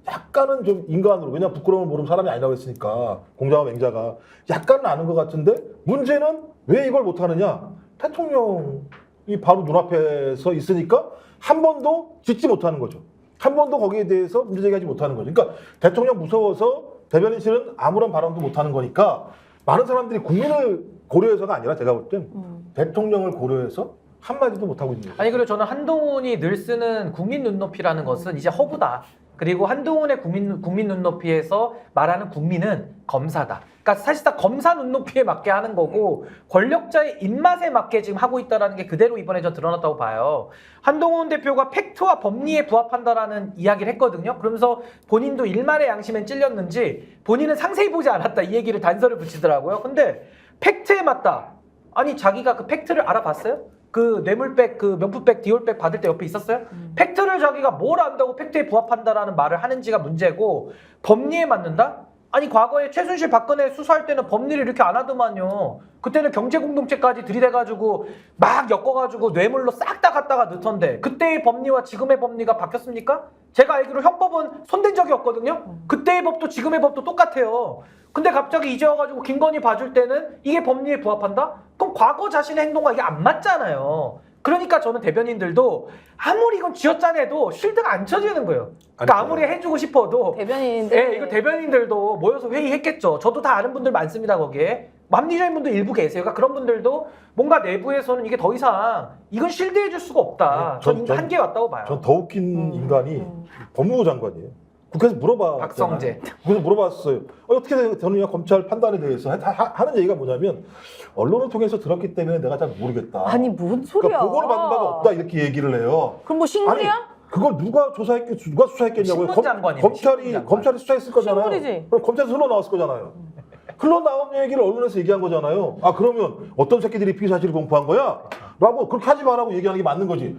Speaker 4: 약간은 좀 인간으로, 왜냐면 부끄러움을 모르는 사람이 아니라고 했으니까 공자와 맹자가 약간은 아는 것 같은데 문제는 왜 이걸 못하느냐. 대통령이 바로 눈앞에서 있으니까 한 번도 짓지 못하는 거죠. 한 번도 거기에 대해서 문제제기하지 못하는 거죠. 그러니까 대통령 무서워서 대변인실은 아무런 발언도 못하는 거니까 많은 사람들이 국민을 고려해서가 아니라 제가 볼 땐 대통령을 고려해서 한마디도 못하고 있는 거예요.
Speaker 3: 아니 그리고 저는 한동훈이 늘 쓰는 국민 눈높이라는 것은 이제 허구다. 그리고 한동훈의 국민 눈높이에서 말하는 국민은 검사다. 그러니까 사실상 검사 눈높이에 맞게 하는 거고 권력자의 입맛에 맞게 지금 하고 있다는 게 그대로 이번에 저 드러났다고 봐요. 한동훈 대표가 팩트와 법리에 부합한다라는 이야기를 했거든요. 그러면서 본인도 일말의 양심엔 찔렸는지 본인은 상세히 보지 않았다 이 얘기를 단서를 붙이더라고요. 근데 팩트에 맞다. 아니 자기가 그 팩트를 알아봤어요? 그 뇌물백, 그 명품백, 디올백 받을 때 옆에 있었어요? 팩트를 자기가 뭘 안다고 팩트에 부합한다라는 말을 하는지가 문제고 법리에 맞는다? 아니 과거에 최순실 박근혜 수사할 때는 법리를 이렇게 안 하더만요. 그때는 경제공동체까지 들이대가지고 막 엮어가지고 뇌물로 싹 다 갖다가 넣던데 그때의 법리와 지금의 법리가 바뀌었습니까? 제가 알기로 형법은 손댄 적이 없거든요. 그때의 법도 지금의 법도 똑같아요. 근데 갑자기 이제 와가지고 김건희 봐줄 때는 이게 법리에 부합한다? 그럼 과거 자신의 행동과 이게 안 맞잖아요. 그러니까 저는 대변인들도 아무리 이건 쥐어짜내도 쉴드가 안 쳐지는 거예요. 그러니까 아무리 해주고 싶어도
Speaker 1: 대변인들.
Speaker 3: 예, 이거 대변인들도 모여서 회의했겠죠. 저도 다 아는 분들 많습니다, 거기에. 맘리저인 분도 일부 계세요. 그러니까 그런 분들도 뭔가 내부에서는 이게 더 이상 이건 실드해줄 수가 없다. 전 한계에 왔다고 봐요.
Speaker 4: 전 더 웃긴 인간이 법무부 장관이에요. 국회에서 물어봐.
Speaker 3: 박성재.
Speaker 4: 국회에서 물어봤어요. 어떻게 되느냐 검찰 판단에 대해서 하는 얘기가 뭐냐면 언론을 통해서 들었기 때문에 내가 잘 모르겠다.
Speaker 1: 아니 뭔 소리야?
Speaker 4: 그러니까 보고를 받은 바가 없다 이렇게 얘기를 해요.
Speaker 1: 그럼 뭐 신문이야?
Speaker 4: 아니, 그걸 누가 수사했겠냐고요.
Speaker 3: 신문장관이에요, 신문장관.
Speaker 4: 검찰이 수사했을 거잖아요.
Speaker 1: 신문이지.
Speaker 4: 그럼 검찰에서 흘러나왔을 거잖아요. 흘러나온 얘기를 언론에서 얘기한 거잖아요. 아 그러면 어떤 새끼들이 피의 사실을 공포한 거야? 라고 그렇게 하지 마라고 얘기하는 게 맞는 거지.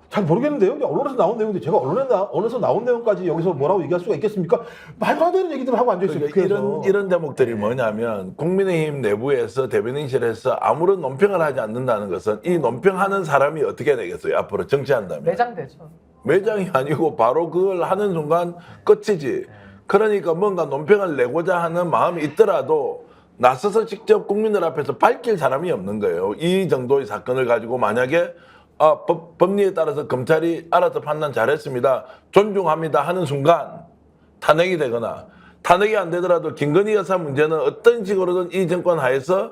Speaker 4: 잘 모르겠는데요. 근데 언론에서 나온 내용인데 제가 언론에서 나온 내용까지 여기서 뭐라고 얘기할 수가 있겠습니까? 말도 안 되는 얘기들을 하고 앉아있어요.
Speaker 2: 그러니까 이런 대목들이 뭐냐면 국민의힘 내부에서 대변인실에서 아무런 논평을 하지 않는다는 것은 이 논평하는 사람이 어떻게 되겠어요? 앞으로 정치한다면.
Speaker 3: 매장되죠.
Speaker 2: 매장이 아니고 바로 그걸 하는 순간 끝이지. 그러니까 뭔가 논평을 내고자 하는 마음이 있더라도 나서서 직접 국민들 앞에서 밝힐 사람이 없는 거예요. 이 정도의 사건을 가지고 만약에 법리에 따라서 검찰이 알아서 판단 잘했습니다. 존중합니다 하는 순간 탄핵이 되거나 탄핵이 안 되더라도 김건희 여사 문제는 어떤 식으로든 이 정권 하에서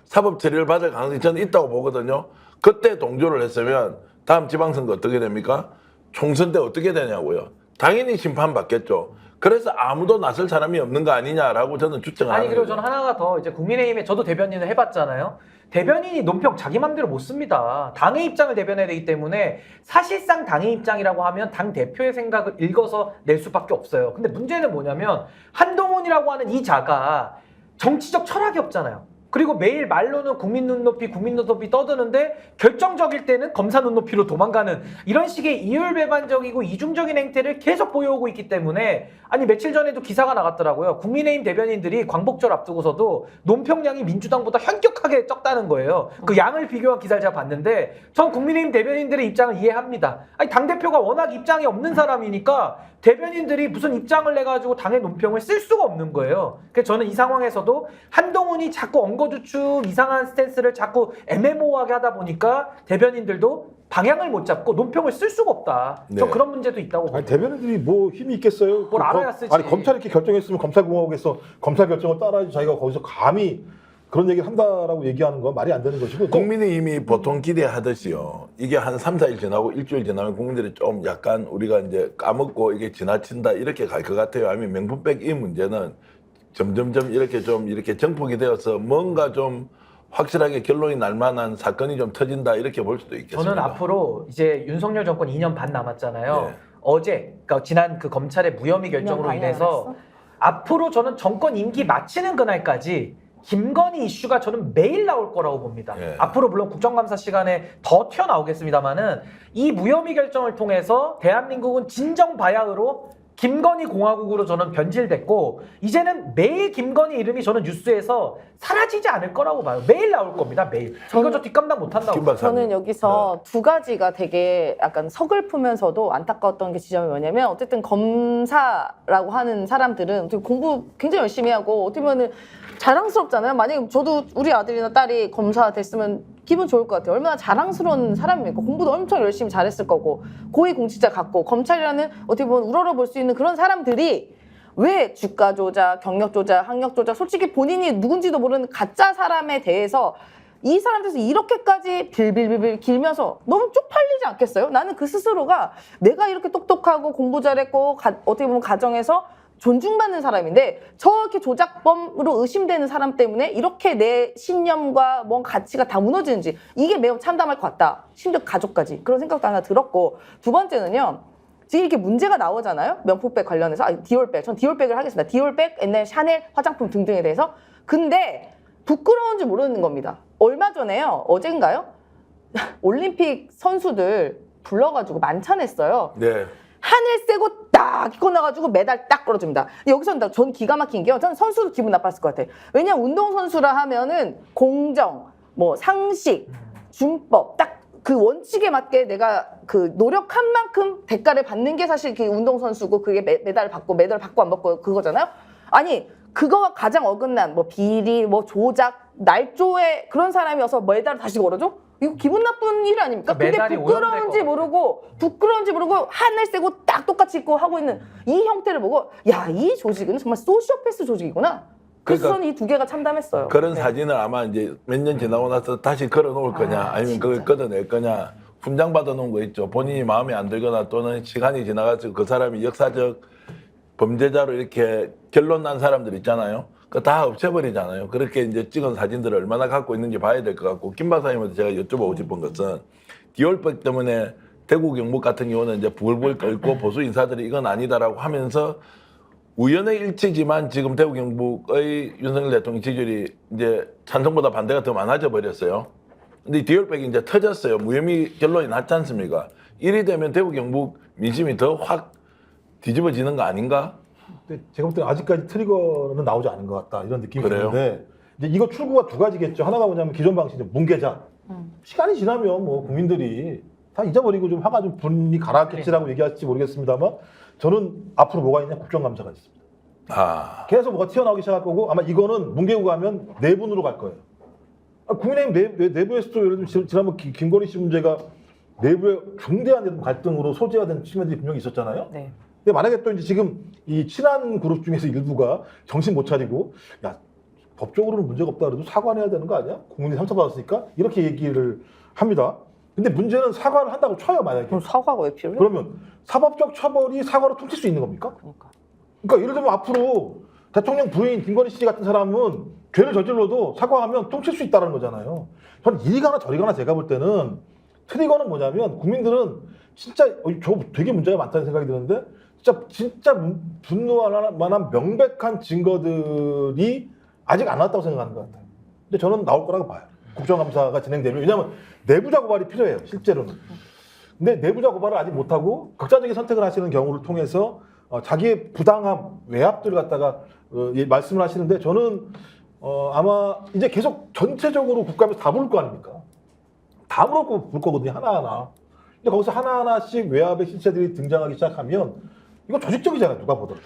Speaker 2: 사법 처리를 받을 가능성이 저는 있다고 보거든요. 그때 동조를 했으면 다음 지방선거 어떻게 됩니까? 총선 때 어떻게 되냐고요. 당연히 심판받겠죠. 그래서 아무도 나설 사람이 없는 거 아니냐라고 저는 주장을
Speaker 3: 아니
Speaker 2: 하는
Speaker 3: 그리고
Speaker 2: 거죠.
Speaker 3: 저는 하나가 더 이제 국민의힘에 저도 대변인을 해봤잖아요. 대변인이 논평 자기 맘대로 못 씁니다. 당의 입장을 대변해야 되기 때문에 사실상 당의 입장이라고 하면 당 대표의 생각을 읽어서 낼 수밖에 없어요. 근데 문제는 뭐냐면 한동훈이라고 하는 이 자가 정치적 철학이 없잖아요. 그리고 매일 말로는 국민 눈높이 떠드는데 결정적일 때는 검사 눈높이로 도망가는 이런 식의 이율배반적이고 이중적인 행태를 계속 보여오고 있기 때문에 아니 며칠 전에도 기사가 나갔더라고요. 국민의힘 대변인들이 광복절 앞두고서도 논평량이 민주당보다 현격하게 적다는 거예요. 그 양을 비교한 기사를 제가 봤는데 전 국민의힘 대변인들의 입장을 이해합니다. 아니 당대표가 워낙 입장이 없는 사람이니까 대변인들이 무슨 입장을 내가지고 당의 논평을 쓸 수가 없는 거예요. 그래서 저는 이 상황에서도 한동훈이 자꾸 엉거주춤 이상한 스탠스를 자꾸 애매모호하게 하다 보니까 대변인들도 방향을 못 잡고 논평을 쓸 수가 없다. 저
Speaker 2: 네.
Speaker 3: 그런 문제도 있다고
Speaker 4: 아니,
Speaker 3: 봅니다.
Speaker 4: 대변인들이 뭐 힘이 있겠어요?
Speaker 3: 뭘 알아야 쓰지.
Speaker 4: 아니 검찰이 이렇게 결정했으면 검찰공화국에서 검찰 결정을 따라야지 자기가 거기서 감히 그런 얘기를 한다라고 얘기하는 건 말이 안 되는 것이고
Speaker 2: 국민의힘이 보통 기대하듯이요. 이게 한 3, 4일 지나고 일주일 지나면 국민들이 좀 약간 우리가 이제 까먹고 이게 지나친다 이렇게 갈 것 같아요. 아니면 명분백 이 문제는 점점점 이렇게 좀 이렇게 정폭이 되어서 뭔가 좀 확실하게 결론이 날 만한 사건이 좀 터진다 이렇게 볼 수도 있겠습니다.
Speaker 3: 저는 앞으로 이제 윤석열 정권 2년 반 남았잖아요.
Speaker 2: 네.
Speaker 3: 어제 그러니까 지난 그 검찰의 무혐의 결정으로
Speaker 1: 2년 반이
Speaker 3: 인해서
Speaker 1: 안 했어?
Speaker 3: 앞으로 저는 정권 임기 마치는 그날까지 김건희 이슈가 저는 매일 나올 거라고 봅니다.
Speaker 2: 예.
Speaker 3: 앞으로 물론 국정감사 시간에 더 튀어나오겠습니다만은 이 무혐의 결정을 통해서 대한민국은 진정 바야흐로 김건희 공화국으로 저는 변질됐고 이제는 매일 김건희 이름이 저는 뉴스에서 사라지지 않을 거라고 봐요. 매일 나올 겁니다. 매일. 이거 저 뒷감당 못한다고
Speaker 2: 김
Speaker 3: 봐요.
Speaker 2: 박사님.
Speaker 1: 저는 여기서 두 가지가 되게 약간 서글프면서도 안타까웠던 게 지점이 뭐냐면 어쨌든 검사라고 하는 사람들은 어떻게 공부 굉장히 열심히 하고 어떻게 보면은 자랑스럽잖아요. 만약에 저도 우리 아들이나 딸이 검사 됐으면 기분 좋을 것 같아요. 얼마나 자랑스러운 사람입니까? 공부도 엄청 열심히 잘했을 거고 고위공직자 같고 검찰이라는 어떻게 보면 우러러볼 수 있는 그런 사람들이 왜 주가 조작, 경력 조작, 학력 조작 솔직히 본인이 누군지도 모르는 가짜 사람에 대해서 이 사람들에서 이렇게까지 빌빌빌 길면서 너무 쪽팔리지 않겠어요? 나는 그 스스로가 내가 이렇게 똑똑하고 공부 잘했고 어떻게 보면 가정에서 존중받는 사람인데 저렇게 조작범으로 의심되는 사람 때문에 이렇게 내 신념과 뭔 가치가 다 무너지는지 이게 매우 참담할 것 같다. 심지어 가족까지 그런 생각도 하나 들었고 두 번째는요. 지금 이렇게 문제가 나오잖아요. 명품백 관련해서 디올백. 전 디올백을 하겠습니다. 디올백, 옛날 샤넬 화장품 등등에 대해서. 근데 부끄러운지 모르는 겁니다. 얼마 전에요. 어젠가요? 올림픽 선수들 불러가지고 만찬했어요.
Speaker 2: 네.
Speaker 1: 하늘 세고 딱 입고 나가지고 메달 딱 걸어줍니다. 여기서 전 기가 막힌 게요. 저는 선수도 기분 나빴을 것 같아요. 왜냐면 운동선수라 하면은 공정, 뭐 상식, 준법 딱 그 원칙에 맞게 내가 그 노력한 만큼 대가를 받는 게 사실 그 운동선수고 그게 메달을 받고 메달 받고 안 받고 그거잖아요. 아니 그거와 가장 어긋난 뭐 비리, 뭐 조작, 날조의 그런 사람이어서 메달을 다시 걸어줘? 이거 기분 나쁜 일 아닙니까? 근데
Speaker 3: 메달이
Speaker 1: 부끄러운지 모르고 하늘 세고 딱 똑같이 입고 하고 있는 이 형태를 보고 야, 이 조직은 정말 소시오패스 조직이구나. 그래서
Speaker 2: 그러니까
Speaker 1: 저는 이 두 개가 참담했어요.
Speaker 2: 그런
Speaker 1: 네.
Speaker 2: 사진을 아마 이제 몇 년 지나고 나서 다시 걸어 놓을 거냐, 아니면 그걸 걷어낼 거냐, 훈장 받아 놓은 거 있죠. 본인이 마음에 안 들거나 또는 시간이 지나가서 그 사람이 역사적 범죄자로 이렇게 결론 난 사람들 있잖아요. 그거 다 없애버리잖아요. 그렇게 이제 찍은 사진들을 얼마나 갖고 있는지 봐야 될 것 같고, 김 박사님한테 제가 여쭤보고 싶은 것은 디올백 때문에 대구 경북 같은 경우는 이제 부글부글 끓고 보수 인사들이 이건 아니다라고 하면서 우연의 일치지만 지금 대구 경북의 윤석열 대통령 지지율이 이제 찬성보다 반대가 더 많아져 버렸어요. 근데 디올백이 이제 터졌어요. 무혐의 결론이 났지 않습니까? 이리 되면 대구 경북 민심이 더 확 뒤집어지는 거 아닌가?
Speaker 4: 근데 제가 볼 때는 아직까지 트리거는 나오지 않은 것 같다 이런 느낌이
Speaker 2: 그래요?
Speaker 4: 드는데 이제 이거 출구가 두 가지겠죠. 하나가 뭐냐면 기존 방식의 뭉개자. 시간이 지나면 뭐 국민들이 다 잊어버리고 좀 화가 좀 분이 가라앉겠지라고 얘기할지 모르겠습니다만 저는 앞으로 뭐가 있냐 국정감사가 있습니다.
Speaker 2: 아,
Speaker 4: 계속 뭐가 튀어나오기 시작할 거고 아마 이거는 뭉개고 가면 내분으로 갈 거예요. 국민의힘 내부에서도 예를 들면 지난번 김건희 씨 문제가 내부에 중대한 갈등으로 소재가 된 측면들이 분명히 있었잖아요.
Speaker 1: 네.
Speaker 4: 근데 만약에 또 이제 지금 이 친한 그룹 중에서 일부가 정신 못 차리고 야 법적으로는 문제가 없다 그래도 사과는 해야 되는 거 아니야? 국민이 상처받았으니까 이렇게 얘기를 합니다. 근데 문제는 사과를 한다고 쳐요 만약에.
Speaker 1: 그럼 사과가 왜 필요해?
Speaker 4: 그러면 사법적 처벌이 사과로 통칠 수 있는 겁니까?
Speaker 1: 그러니까.
Speaker 4: 그러니까 예를 들면 앞으로 대통령 부인 김건희 씨 같은 사람은 죄를 저질러도 사과하면 통칠 수 있다는 거잖아요. 저는 이리 가나 저리 가나 제가 볼 때는 트리거는 뭐냐면 국민들은 진짜 저 되게 문제가 많다는 생각이 드는데 진짜 분노할 만한 명백한 증거들이 아직 안 나왔다고 생각하는 것 같아요. 근데 저는 나올 거라고 봐요. 국정감사가 진행되면. 왜냐하면 내부자 고발이 필요해요. 실제로는. 근데 내부자 고발을 아직 못하고 극단적인 선택을 하시는 경우를 통해서 자기의 부당함, 외압들을 갖다가 말씀을 하시는데 저는 아마 이제 계속 전체적으로 국감에서 다 부를 거 아닙니까? 다 부를 거거든요. 하나하나. 근데 거기서 하나하나씩 외압의 실체들이 등장하기 시작하면 이거 조직적이잖아요. 누가 보더라도.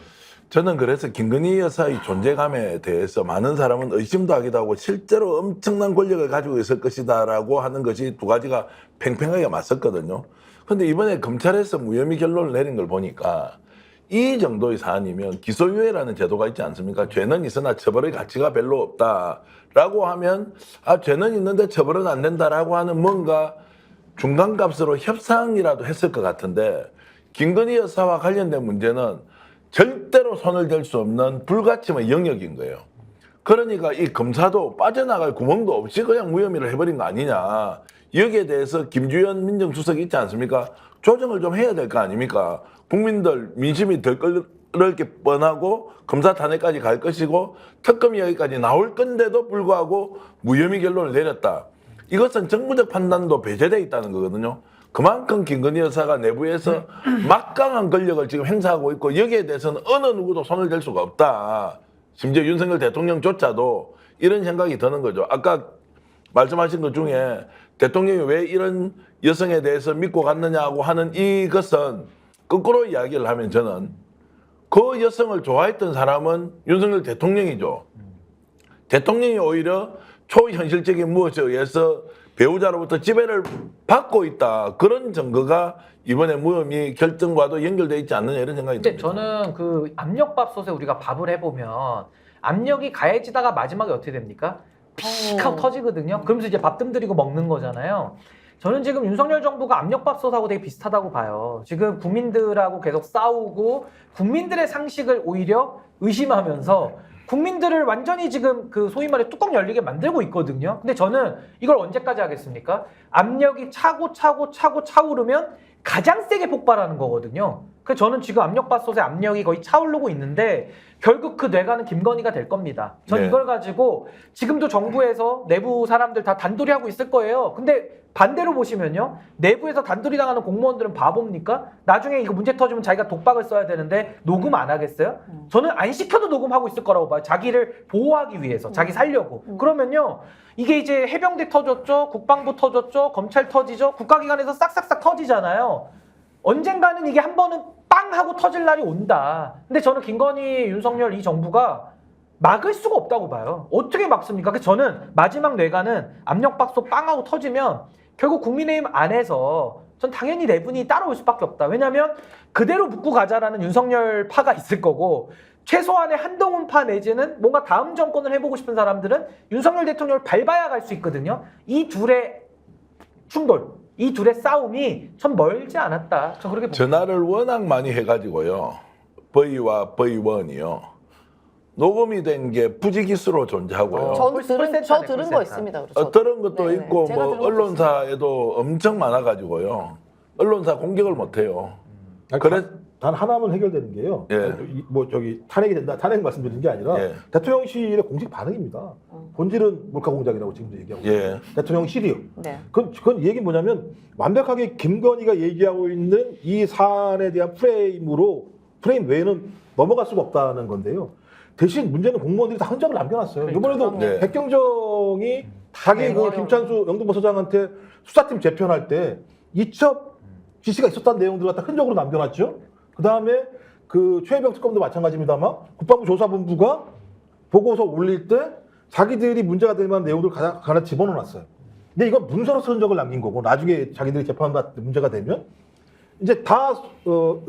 Speaker 2: 저는 그래서 김건희 여사의 존재감에 대해서 많은 사람은 의심도 하기도 하고 실제로 엄청난 권력을 가지고 있을 것이다라고 하는 것이 두 가지가 팽팽하게 맞섰거든요. 그런데 이번에 검찰에서 무혐의 결론을 내린 걸 보니까 이 정도의 사안이면 기소유예라는 제도가 있지 않습니까? 죄는 있으나 처벌의 가치가 별로 없다라고 하면 죄는 있는데 처벌은 안 된다라고 하는 뭔가 중간값으로 협상이라도 했을 것 같은데 김건희 여사와 관련된 문제는 절대로 손을 댈 수 없는 불가침의 영역인 거예요. 그러니까 이 검사도 빠져나갈 구멍도 없이 그냥 무혐의를 해버린 거 아니냐. 여기에 대해서 김주현 민정수석이 있지 않습니까? 조정을 좀 해야 될 거 아닙니까? 국민들 민심이 들끓을 게 뻔하고 검사 탄핵까지 갈 것이고 특검이 여기까지 나올 건데도 불구하고 무혐의 결론을 내렸다. 이것은 정부적 판단도 배제되어 있다는 거거든요. 그만큼 김건희 여사가 내부에서 막강한 권력을 지금 행사하고 있고 여기에 대해서는 어느 누구도 손을 댈 수가 없다. 심지어 윤석열 대통령조차도 이런 생각이 드는 거죠. 아까 말씀하신 것 중에 대통령이 왜 이런 여성에 대해서 믿고 갔느냐고 하는 이것은 거꾸로 이야기를 하면 저는 그 여성을 좋아했던 사람은 윤석열 대통령이죠. 대통령이 오히려 초현실적인 무엇에 의해서 배우자로부터 지배를 받고 있다. 그런 증거가 이번에 무혐의 결정과도 연결되어 있지 않느냐 이런 생각이
Speaker 3: 근데
Speaker 2: 듭니다.
Speaker 3: 저는 그 압력밥솥에 우리가 밥을 해보면 압력이 가해지다가 마지막에 어떻게 됩니까? 픽 하고 터지거든요. 그러면서 이제 밥 뜸들이고 먹는 거잖아요. 저는 지금 윤석열 정부가 압력밥솥하고 되게 비슷하다고 봐요. 지금 국민들하고 계속 싸우고 국민들의 상식을 오히려 의심하면서 국민들을 완전히 지금 그 소위 말해 뚜껑 열리게 만들고 있거든요. 근데 저는 이걸 언제까지 하겠습니까? 압력이 차고 차오르면 가장 세게 폭발하는 거거든요. 그래서 저는 지금 압력밥솥에 압력이 거의 차오르고 있는데 결국 그 뇌가는 김건희가 될 겁니다. 전
Speaker 2: 네.
Speaker 3: 이걸 가지고 지금도 정부에서 내부 사람들 다 단돌이 하고 있을 거예요. 근데 반대로 보시면요. 내부에서 단돌이 당하는 공무원들은 바보입니까? 나중에 이거 문제 터지면 자기가 독박을 써야 되는데 녹음 안 하겠어요? 저는 안 시켜도 녹음하고 있을 거라고 봐요. 자기를 보호하기 위해서. 자기 살려고. 그러면요. 이게 이제 해병대 터졌죠. 국방부 터졌죠. 검찰 터지죠. 국가기관에서 싹싹싹 터지잖아요. 언젠가는 이게 한 번은 빵 하고 터질 날이 온다. 근데 저는 김건희, 윤석열 이 정부가 막을 수가 없다고 봐요. 어떻게 막습니까? 그래서 저는 마지막 뇌가는 압력밥솥 빵 하고 터지면 결국 국민의힘 안에서 전 당연히 내분이 따라올 수밖에 없다. 왜냐하면 그대로 묶고 가자라는 윤석열 파가 있을 거고 최소한의 한동훈 파 내지는 뭔가 다음 정권을 해보고 싶은 사람들은 윤석열 대통령을 밟아야 갈 수 있거든요. 이 둘의 충돌, 이 둘의 싸움이 전 멀지 않았다. 저 그렇게 봅니다.
Speaker 2: 전화를 워낙 많이 해가지고요. V와 V1이요. 녹음이 된 게 부지기수로 존재하고요.
Speaker 1: 저 들은 거 있습니다.
Speaker 2: 들은 것도
Speaker 1: 네네.
Speaker 2: 있고
Speaker 1: 제가
Speaker 2: 뭐
Speaker 1: 들은 것도
Speaker 2: 언론사에도 엄청 많아가지고요. 언론사 공격을 못해요. 그래
Speaker 4: 단 하나면 해결되는 게요.
Speaker 2: 예.
Speaker 4: 뭐 저기 탄핵이 된다. 탄핵 말씀드리는 게 아니라
Speaker 2: 예.
Speaker 4: 대통령실의 공식 반응입니다. 본질은 몰카 공작이라고 지금도 얘기하고
Speaker 2: 예.
Speaker 4: 있어요. 대통령실이요.
Speaker 1: 네.
Speaker 4: 그건 이 얘기는 뭐냐면 완벽하게 김건희가 얘기하고 있는 이 사안에 대한 프레임 외에는 넘어갈 수가 없다는 건데요. 대신 문제는 공무원들이 다 흔적을 남겨놨어요. 이번에도
Speaker 2: 네.
Speaker 4: 백경정이 자기 그 김찬수 영등포서장한테 수사팀 재편할 때 이첩 지시가 있었다는 내용들을 갖다 흔적으로 남겨놨죠. 그 다음에 그 최혜병 특검도 마찬가지입니다만 국방부 조사본부가 보고서 올릴 때 자기들이 문제가 될 만한 내용들을 하나 집어넣어놨어요. 근데 이건 문서로서 흔적을 남긴 거고 나중에 자기들이 재판받을 때 문제가 되면 이제 다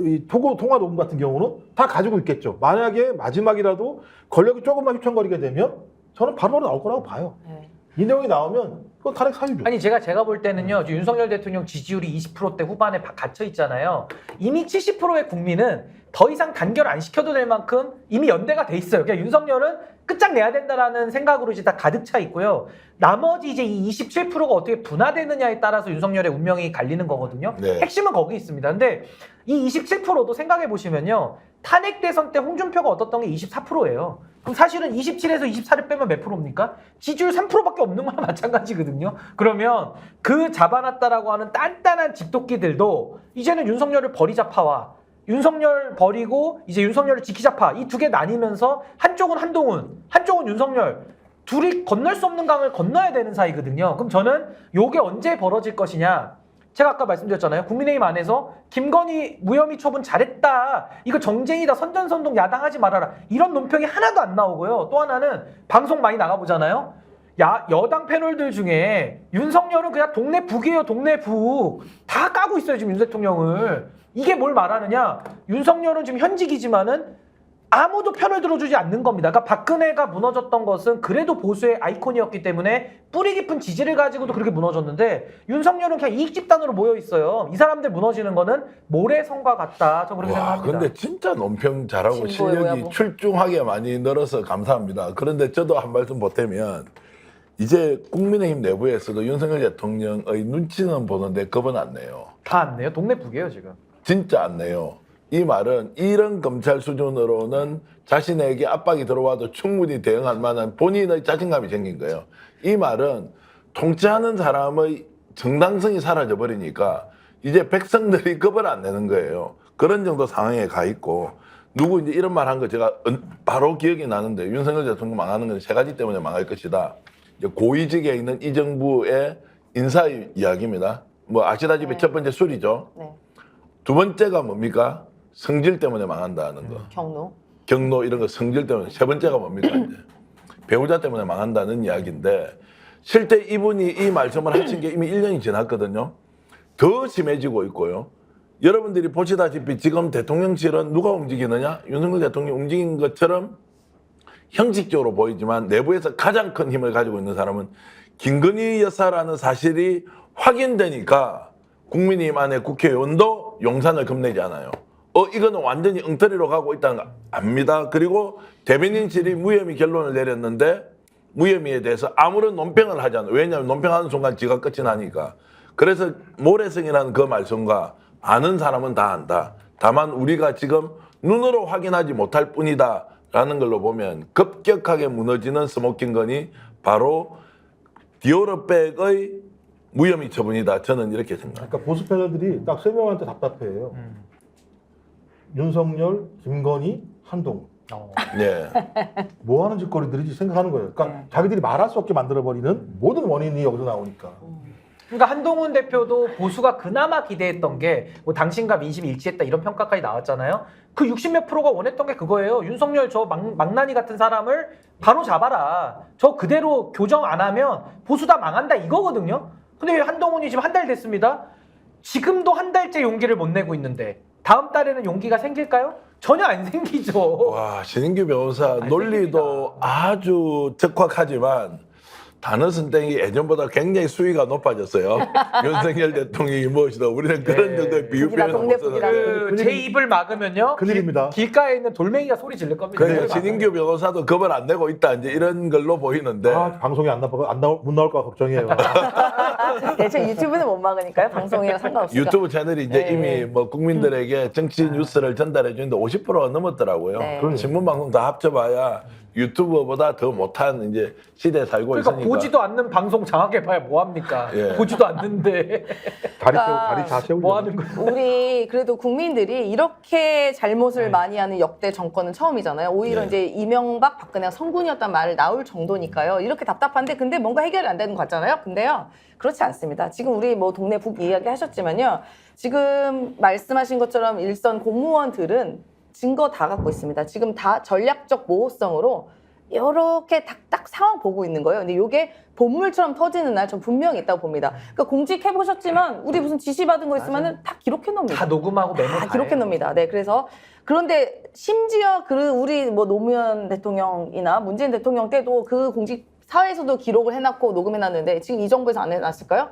Speaker 4: 이 통화 녹음 같은 경우는 다 가지고 있겠죠. 만약에 마지막이라도 권력이 조금만 휘청거리게 되면 저는 바로바로 나올 거라고 봐요.
Speaker 1: 네.
Speaker 4: 이 내용이 나오면 그건 탄핵 사유죠.
Speaker 3: 아니 제가 볼 때는요. 지금 윤석열 대통령 지지율이 20%대 후반에 갇혀 있잖아요. 이미 70%의 국민은 더 이상 단결 안 시켜도 될 만큼 이미 연대가 돼 있어요. 그러니까 윤석열은 끝장내야 된다라는 생각으로 이제 다 가득 차 있고요. 나머지 이제 이 27%가 어떻게 분화되느냐에 따라서 윤석열의 운명이 갈리는 거거든요.
Speaker 2: 네.
Speaker 3: 핵심은 거기 있습니다. 근데 이 27%도 생각해 보시면요. 탄핵 대선 때 홍준표가 얻었던 게 24%예요. 그럼 사실은 27에서 24를 빼면 몇 프로입니까? 지지율 3%밖에 없는 거나 마찬가지거든요. 그러면 그 잡아놨다라고 하는 단단한 집도끼들도 이제는 윤석열을 버리자 파와 윤석열 버리고 이제 윤석열을 지키자 파 이 두 개 나뉘면서 한쪽은 한동훈, 한쪽은 윤석열 둘이 건널 수 없는 강을 건너야 되는 사이거든요. 그럼 저는 요게 언제 벌어질 것이냐? 제가 아까 말씀드렸잖아요. 국민의힘 안에서 김건희 무혐의 처분 잘했다. 이거 정쟁이다. 선전선동 야당하지 말아라. 이런 논평이 하나도 안 나오고요. 또 하나는 방송 많이 나가보잖아요. 여당 패널들 중에 윤석열은 그냥 동네 북이에요. 동네 북. 다 까고 있어요. 지금 윤 대통령을. 이게 뭘 말하느냐. 윤석열은 지금 현직이지만은 아무도 편을 들어주지 않는 겁니다. 그러니까 박근혜가 무너졌던 것은 그래도 보수의 아이콘이었기 때문에 뿌리 깊은 지지를 가지고도 그렇게 무너졌는데 윤석열은 그냥 이익 집단으로 모여 있어요. 이 사람들 무너지는 거는 모래성과 같다. 저 그렇게
Speaker 2: 와,
Speaker 3: 생각합니다.
Speaker 2: 근데 진짜 논평 잘하고
Speaker 1: 진보의
Speaker 2: 실력이
Speaker 1: 오야부.
Speaker 2: 출중하게 많이 늘어서 감사합니다. 그런데 저도 한 말씀 보태면 이제 국민의힘 내부에서도 윤석열 대통령의 눈치는 보는데 겁은 안 내요.
Speaker 3: 다 안 내요. 동네 북이에요 지금.
Speaker 2: 진짜 안 내요. 이 말은 이런 검찰 수준으로는 자신에게 압박이 들어와도 충분히 대응할 만한 본인의 자신감이 생긴 거예요. 이 말은 통치하는 사람의 정당성이 사라져 버리니까 이제 백성들이 겁을 안 내는 거예요. 그런 정도 상황에 가 있고 누구 이제 이런 말 한 거 제가 바로 기억이 나는데 윤석열 대통령 망하는 건 세 가지 때문에 망할 것이다. 이제 고위직에 있는 이 정부의 인사 이야기입니다. 뭐 아시다시피
Speaker 1: 네.
Speaker 2: 첫 번째 술이죠.
Speaker 1: 네.
Speaker 2: 두 번째가 뭡니까? 성질 때문에 망한다는 거. 경로 이런 거 성질 때문에. 세 번째가 뭡니까? 이제 배우자 때문에 망한다는 이야기인데 실제 이분이 이 말씀을 하신 게 이미 1년이 지났거든요. 더 심해지고 있고요. 여러분들이 보시다시피 지금 대통령실은 누가 움직이느냐? 윤석열 대통령이 움직인 것처럼 형식적으로 보이지만 내부에서 가장 큰 힘을 가지고 있는 사람은 김건희 여사라는 사실이 확인되니까 국민의힘 안에 국회의원도 용산을 겁내지 않아요. 이거는 완전히 엉터리로 가고 있다는 거 압니다. 그리고 대변인실이 무혐의 결론을 내렸는데 무혐의에 대해서 아무런 논평을 하지 않아요. 왜냐하면 논평하는 순간 지가 끝이 나니까. 그래서 모래성이라는 그 말씀과 아는 사람은 다 안다. 다만 우리가 지금 눈으로 확인하지 못할 뿐이다 라는 걸로 보면 급격하게 무너지는 스모킹건이 바로 디오르백의 무혐의 처분이다. 저는 이렇게 생각합니다.
Speaker 4: 그러니까 보수 패널들이 딱 세 명한테 답답해요. 윤석열, 김건희, 한동훈.
Speaker 2: 네.
Speaker 4: 뭐 하는 짓거리들인지 생각하는 거예요. 그러니까 자기들이 말할 수 없게 만들어버리는 모든 원인이 여기서 나오니까.
Speaker 3: 그러니까 한동훈 대표도 보수가 그나마 기대했던 게 뭐 당신과 민심이 일치했다 이런 평가까지 나왔잖아요. 그 60몇 프로가 원했던 게 그거예요. 윤석열 저 망나니 같은 사람을 바로 잡아라. 저 그대로 교정 안 하면 보수 다 망한다 이거거든요. 근데 한동훈이 지금 한 달 됐습니다. 지금도 한 달째 용기를 못 내고 있는데 다음 달에는 용기가 생길까요? 전혀 안 생기죠.
Speaker 2: 와, 신인규 변호사
Speaker 3: 안
Speaker 2: 논리도 아주 적확하지만 단어 선택이 예전보다 굉장히 수위가 높아졌어요. 윤석열 대통령이 무엇이다. 우리는 그런 정도의 비유
Speaker 1: 북이다,
Speaker 2: 표현을
Speaker 1: 동네
Speaker 2: 못 써서.
Speaker 1: 북이다.
Speaker 3: 제 입을 막으면요.
Speaker 4: 큰일입니다.
Speaker 3: 길가에 있는 돌멩이가 소리 지를 겁니다.
Speaker 2: 그러니까 신인규 변호사도 겁을 안 내고 있다. 이제 이런 걸로 보이는데.
Speaker 4: 아, 방송이 못 나올까 걱정이에요.
Speaker 1: 대체 유튜브는 못 막으니까요. 방송이랑 상관없어요.
Speaker 2: 유튜브 채널이 이제
Speaker 1: 네.
Speaker 2: 이미 뭐 국민들에게 정치 뉴스를 전달해 주는데 50%가 넘었더라고요.
Speaker 1: 네.
Speaker 2: 그럼 신문 방송 다 합쳐봐야 유튜버보다 더 못한 이제 시대에 살고
Speaker 3: 그러니까
Speaker 2: 있으니까.
Speaker 3: 보지도 않는 방송 장악해봐야 뭐합니까?
Speaker 2: 예.
Speaker 3: 보지도 않는데
Speaker 4: 다리 다 세우려고.
Speaker 3: 뭐 하는 거예요?
Speaker 1: 우리 그래도 국민들이 이렇게 잘못을 많이 하는 역대 정권은 처음이잖아요. 오히려
Speaker 2: 네.
Speaker 1: 이제 이명박, 박근혜가 성군이었단 말을 나올 정도니까요. 이렇게 답답한데 근데 뭔가 해결이 안 되는 것 같잖아요. 근데요. 그렇지 않습니다. 지금 우리 뭐 동네 북 이야기 하셨지만요. 지금 말씀하신 것처럼 일선 공무원들은 증거 다 갖고 있습니다. 지금 다 전략적 모호성으로 이렇게 딱딱 상황 보고 있는 거예요. 근데 이게 본물처럼 터지는 날 전 분명히 있다고 봅니다. 그러니까 공직해 보셨지만 우리 무슨 지시 받은 거 있으면은 다 기록해 놓습니다.
Speaker 3: 다 녹음하고 메모
Speaker 1: 다 기록해 놓습니다. 네, 그래서 그런데 심지어 우리 뭐 노무현 대통령이나 문재인 대통령 때도 그 공직 사회에서도 기록을 해놨고 녹음해놨는데 지금 이 정부에서 안 해놨을까요?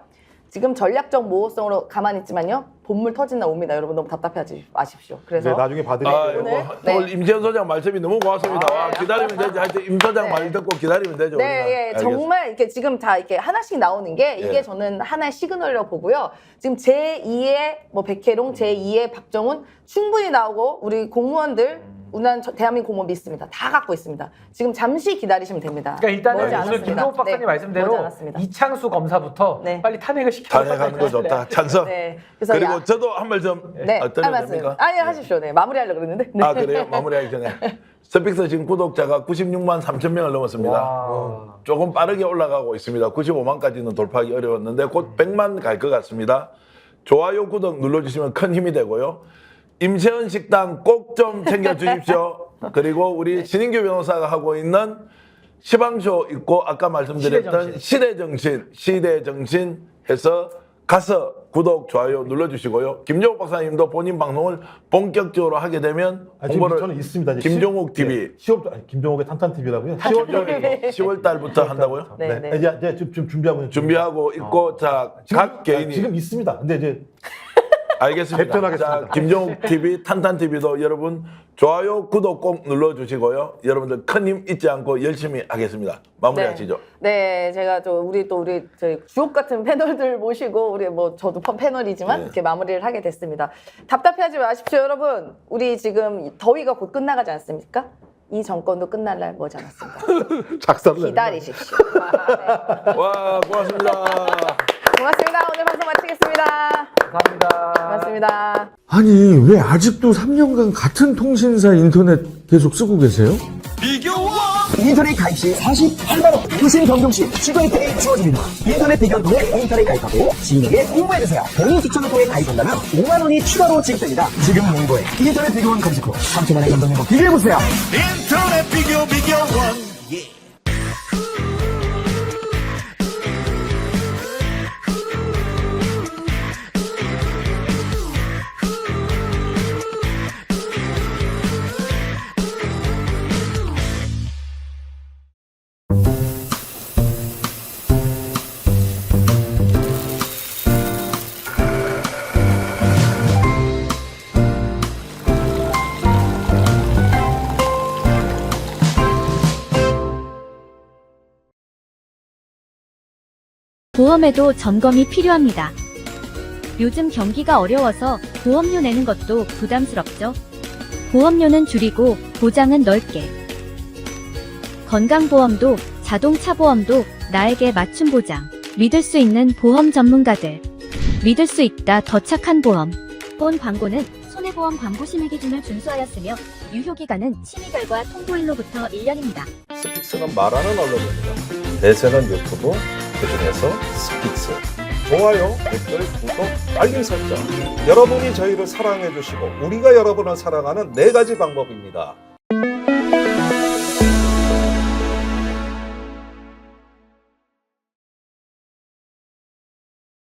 Speaker 1: 지금 전략적 모호성으로 가만히 있지만요. 본물 터진 날 옵니다. 여러분 너무 답답해하지 마십시오. 그래서
Speaker 4: 네, 나중에 받으면
Speaker 1: 오늘,
Speaker 2: 오늘 임지현 소장 말씀이 너무 고맙습니다. 와, 기다리면 되지. 하여튼 임 소장
Speaker 1: 네.
Speaker 2: 말 듣고 기다리면 되죠. 우리는.
Speaker 1: 네, 예,
Speaker 2: 알겠습니다.
Speaker 1: 정말 이렇게 지금 다 이렇게 하나씩 나오는 게 이게
Speaker 2: 예.
Speaker 1: 저는 하나의 시그널이라고 보고요. 지금 제2의 뭐 백혜룡, 제2의 박정훈 충분히 나오고 우리 공무원들 우난 대한민국 공무원 믿습니다. 다 갖고 있습니다. 지금 잠시 기다리시면 됩니다.
Speaker 3: 그러니까 일단은
Speaker 1: 머지
Speaker 3: 오늘
Speaker 1: 않았습니다.
Speaker 3: 김종욱 박사님
Speaker 1: 네,
Speaker 3: 말씀대로
Speaker 1: 머지 않았습니다.
Speaker 3: 이창수 검사부터
Speaker 1: 네.
Speaker 3: 빨리 탄핵을 시켜야
Speaker 2: 탄핵하는 거 좋다. 찬성.
Speaker 1: 네, 그래서
Speaker 2: 그리고
Speaker 1: 야-
Speaker 2: 저도 한 말 좀
Speaker 1: 네,
Speaker 2: 어떤
Speaker 1: 한 말씀.
Speaker 2: 됩니까?
Speaker 1: 아니 하십시오. 네, 마무리하려고 그랬는데. 네.
Speaker 2: 아, 그래요? 마무리하기 전에. 스픽스 지금 구독자가 96만 3천 명을 넘었습니다.
Speaker 3: 와.
Speaker 2: 조금 빠르게 올라가고 있습니다. 95만까지는 돌파하기 어려웠는데 곧 100만 갈 것 같습니다. 좋아요, 구독 눌러주시면 큰 힘이 되고요. 임세은 식당 꼭 좀 챙겨주십시오. 그리고 우리 신인규 변호사가 하고 있는 시방쇼 있고 아까 말씀드렸던 시대정신 해서 가서 구독, 좋아요 눌러주시고요. 김종욱 박사님도 본인 방송을 본격적으로 하게 되면
Speaker 4: 아니, 지금
Speaker 2: 홍보를
Speaker 4: 저는 있습니다. 이제
Speaker 2: 김종욱 TV
Speaker 4: 10월 김종욱의 탄탄 TV라고요.
Speaker 2: 10월 달부터 한다고요?
Speaker 1: 네, 네.
Speaker 4: 이제 지금 준비하고 있는
Speaker 2: 준비하고 있고 자 각 개인이
Speaker 4: 지금 있습니다. 근데 이제
Speaker 2: 알겠습니다.
Speaker 4: 개편하겠습니다.
Speaker 2: 자, 김종욱 TV, 탄탄 TV도 여러분 좋아요, 구독 꼭 눌러주시고요. 여러분들 큰 힘 잊지 않고 열심히 하겠습니다. 마무리하시죠.
Speaker 1: 네, 제가 우리 저희 주옥 같은 패널들 모시고 우리 뭐 저도 패널이지만
Speaker 2: 네.
Speaker 1: 이렇게 마무리를 하게 됐습니다. 답답해하지 마십시오, 여러분. 우리 지금 더위가 곧 끝나가지 않습니까? 이 정권도 끝날 날 머지 않았습니다.
Speaker 4: 작사를
Speaker 1: 기다리십시오. 네.
Speaker 2: 와, 고맙습니다.
Speaker 1: 고맙습니다. 오늘 방송 마치겠습니다.
Speaker 3: 감사합니다.
Speaker 1: 고맙습니다.
Speaker 6: 아니 왜 아직도 3년간 같은 통신사 인터넷 계속 쓰고 계세요?
Speaker 7: 인터넷 가입 시 48만원, 무신 변경 시 시그니페이 주어집니다. 인터넷 비견 통해 인터넷 가입하고 진에게 홍보해주세요. 본인 추천을 통해 가입한다면 5만원이 추가로 지급됩니다. 지금 홍보에 인터넷 비교원 검색 후 3천만의 감동행복 비교해보세요.
Speaker 8: 인터넷 비교원
Speaker 9: 보험에도 점검이 필요합니다. 요즘 경기가 어려워서 보험료 내는 것도 부담스럽죠. 보험료는 줄이고 보장은 넓게. 건강보험도 자동차 보험도 나에게 맞춤 보장. 믿을 수 있는 보험 전문가들. 믿을 수 있다 더 착한 보험. 본 광고는 손해보험 광고 심의 기준을 준수하였으며 유효기간은 심의 결과 통보일로부터 1년입니다.
Speaker 10: 스픽스는 말하는 언론입니다. 대세는 유튜브, 그중에서 스픽스. 좋아요, 댓글, 구독, 알림 설정. 여러분이 저희를 사랑해 주시고 우리가 여러분을 사랑하는 4가지 방법입니다.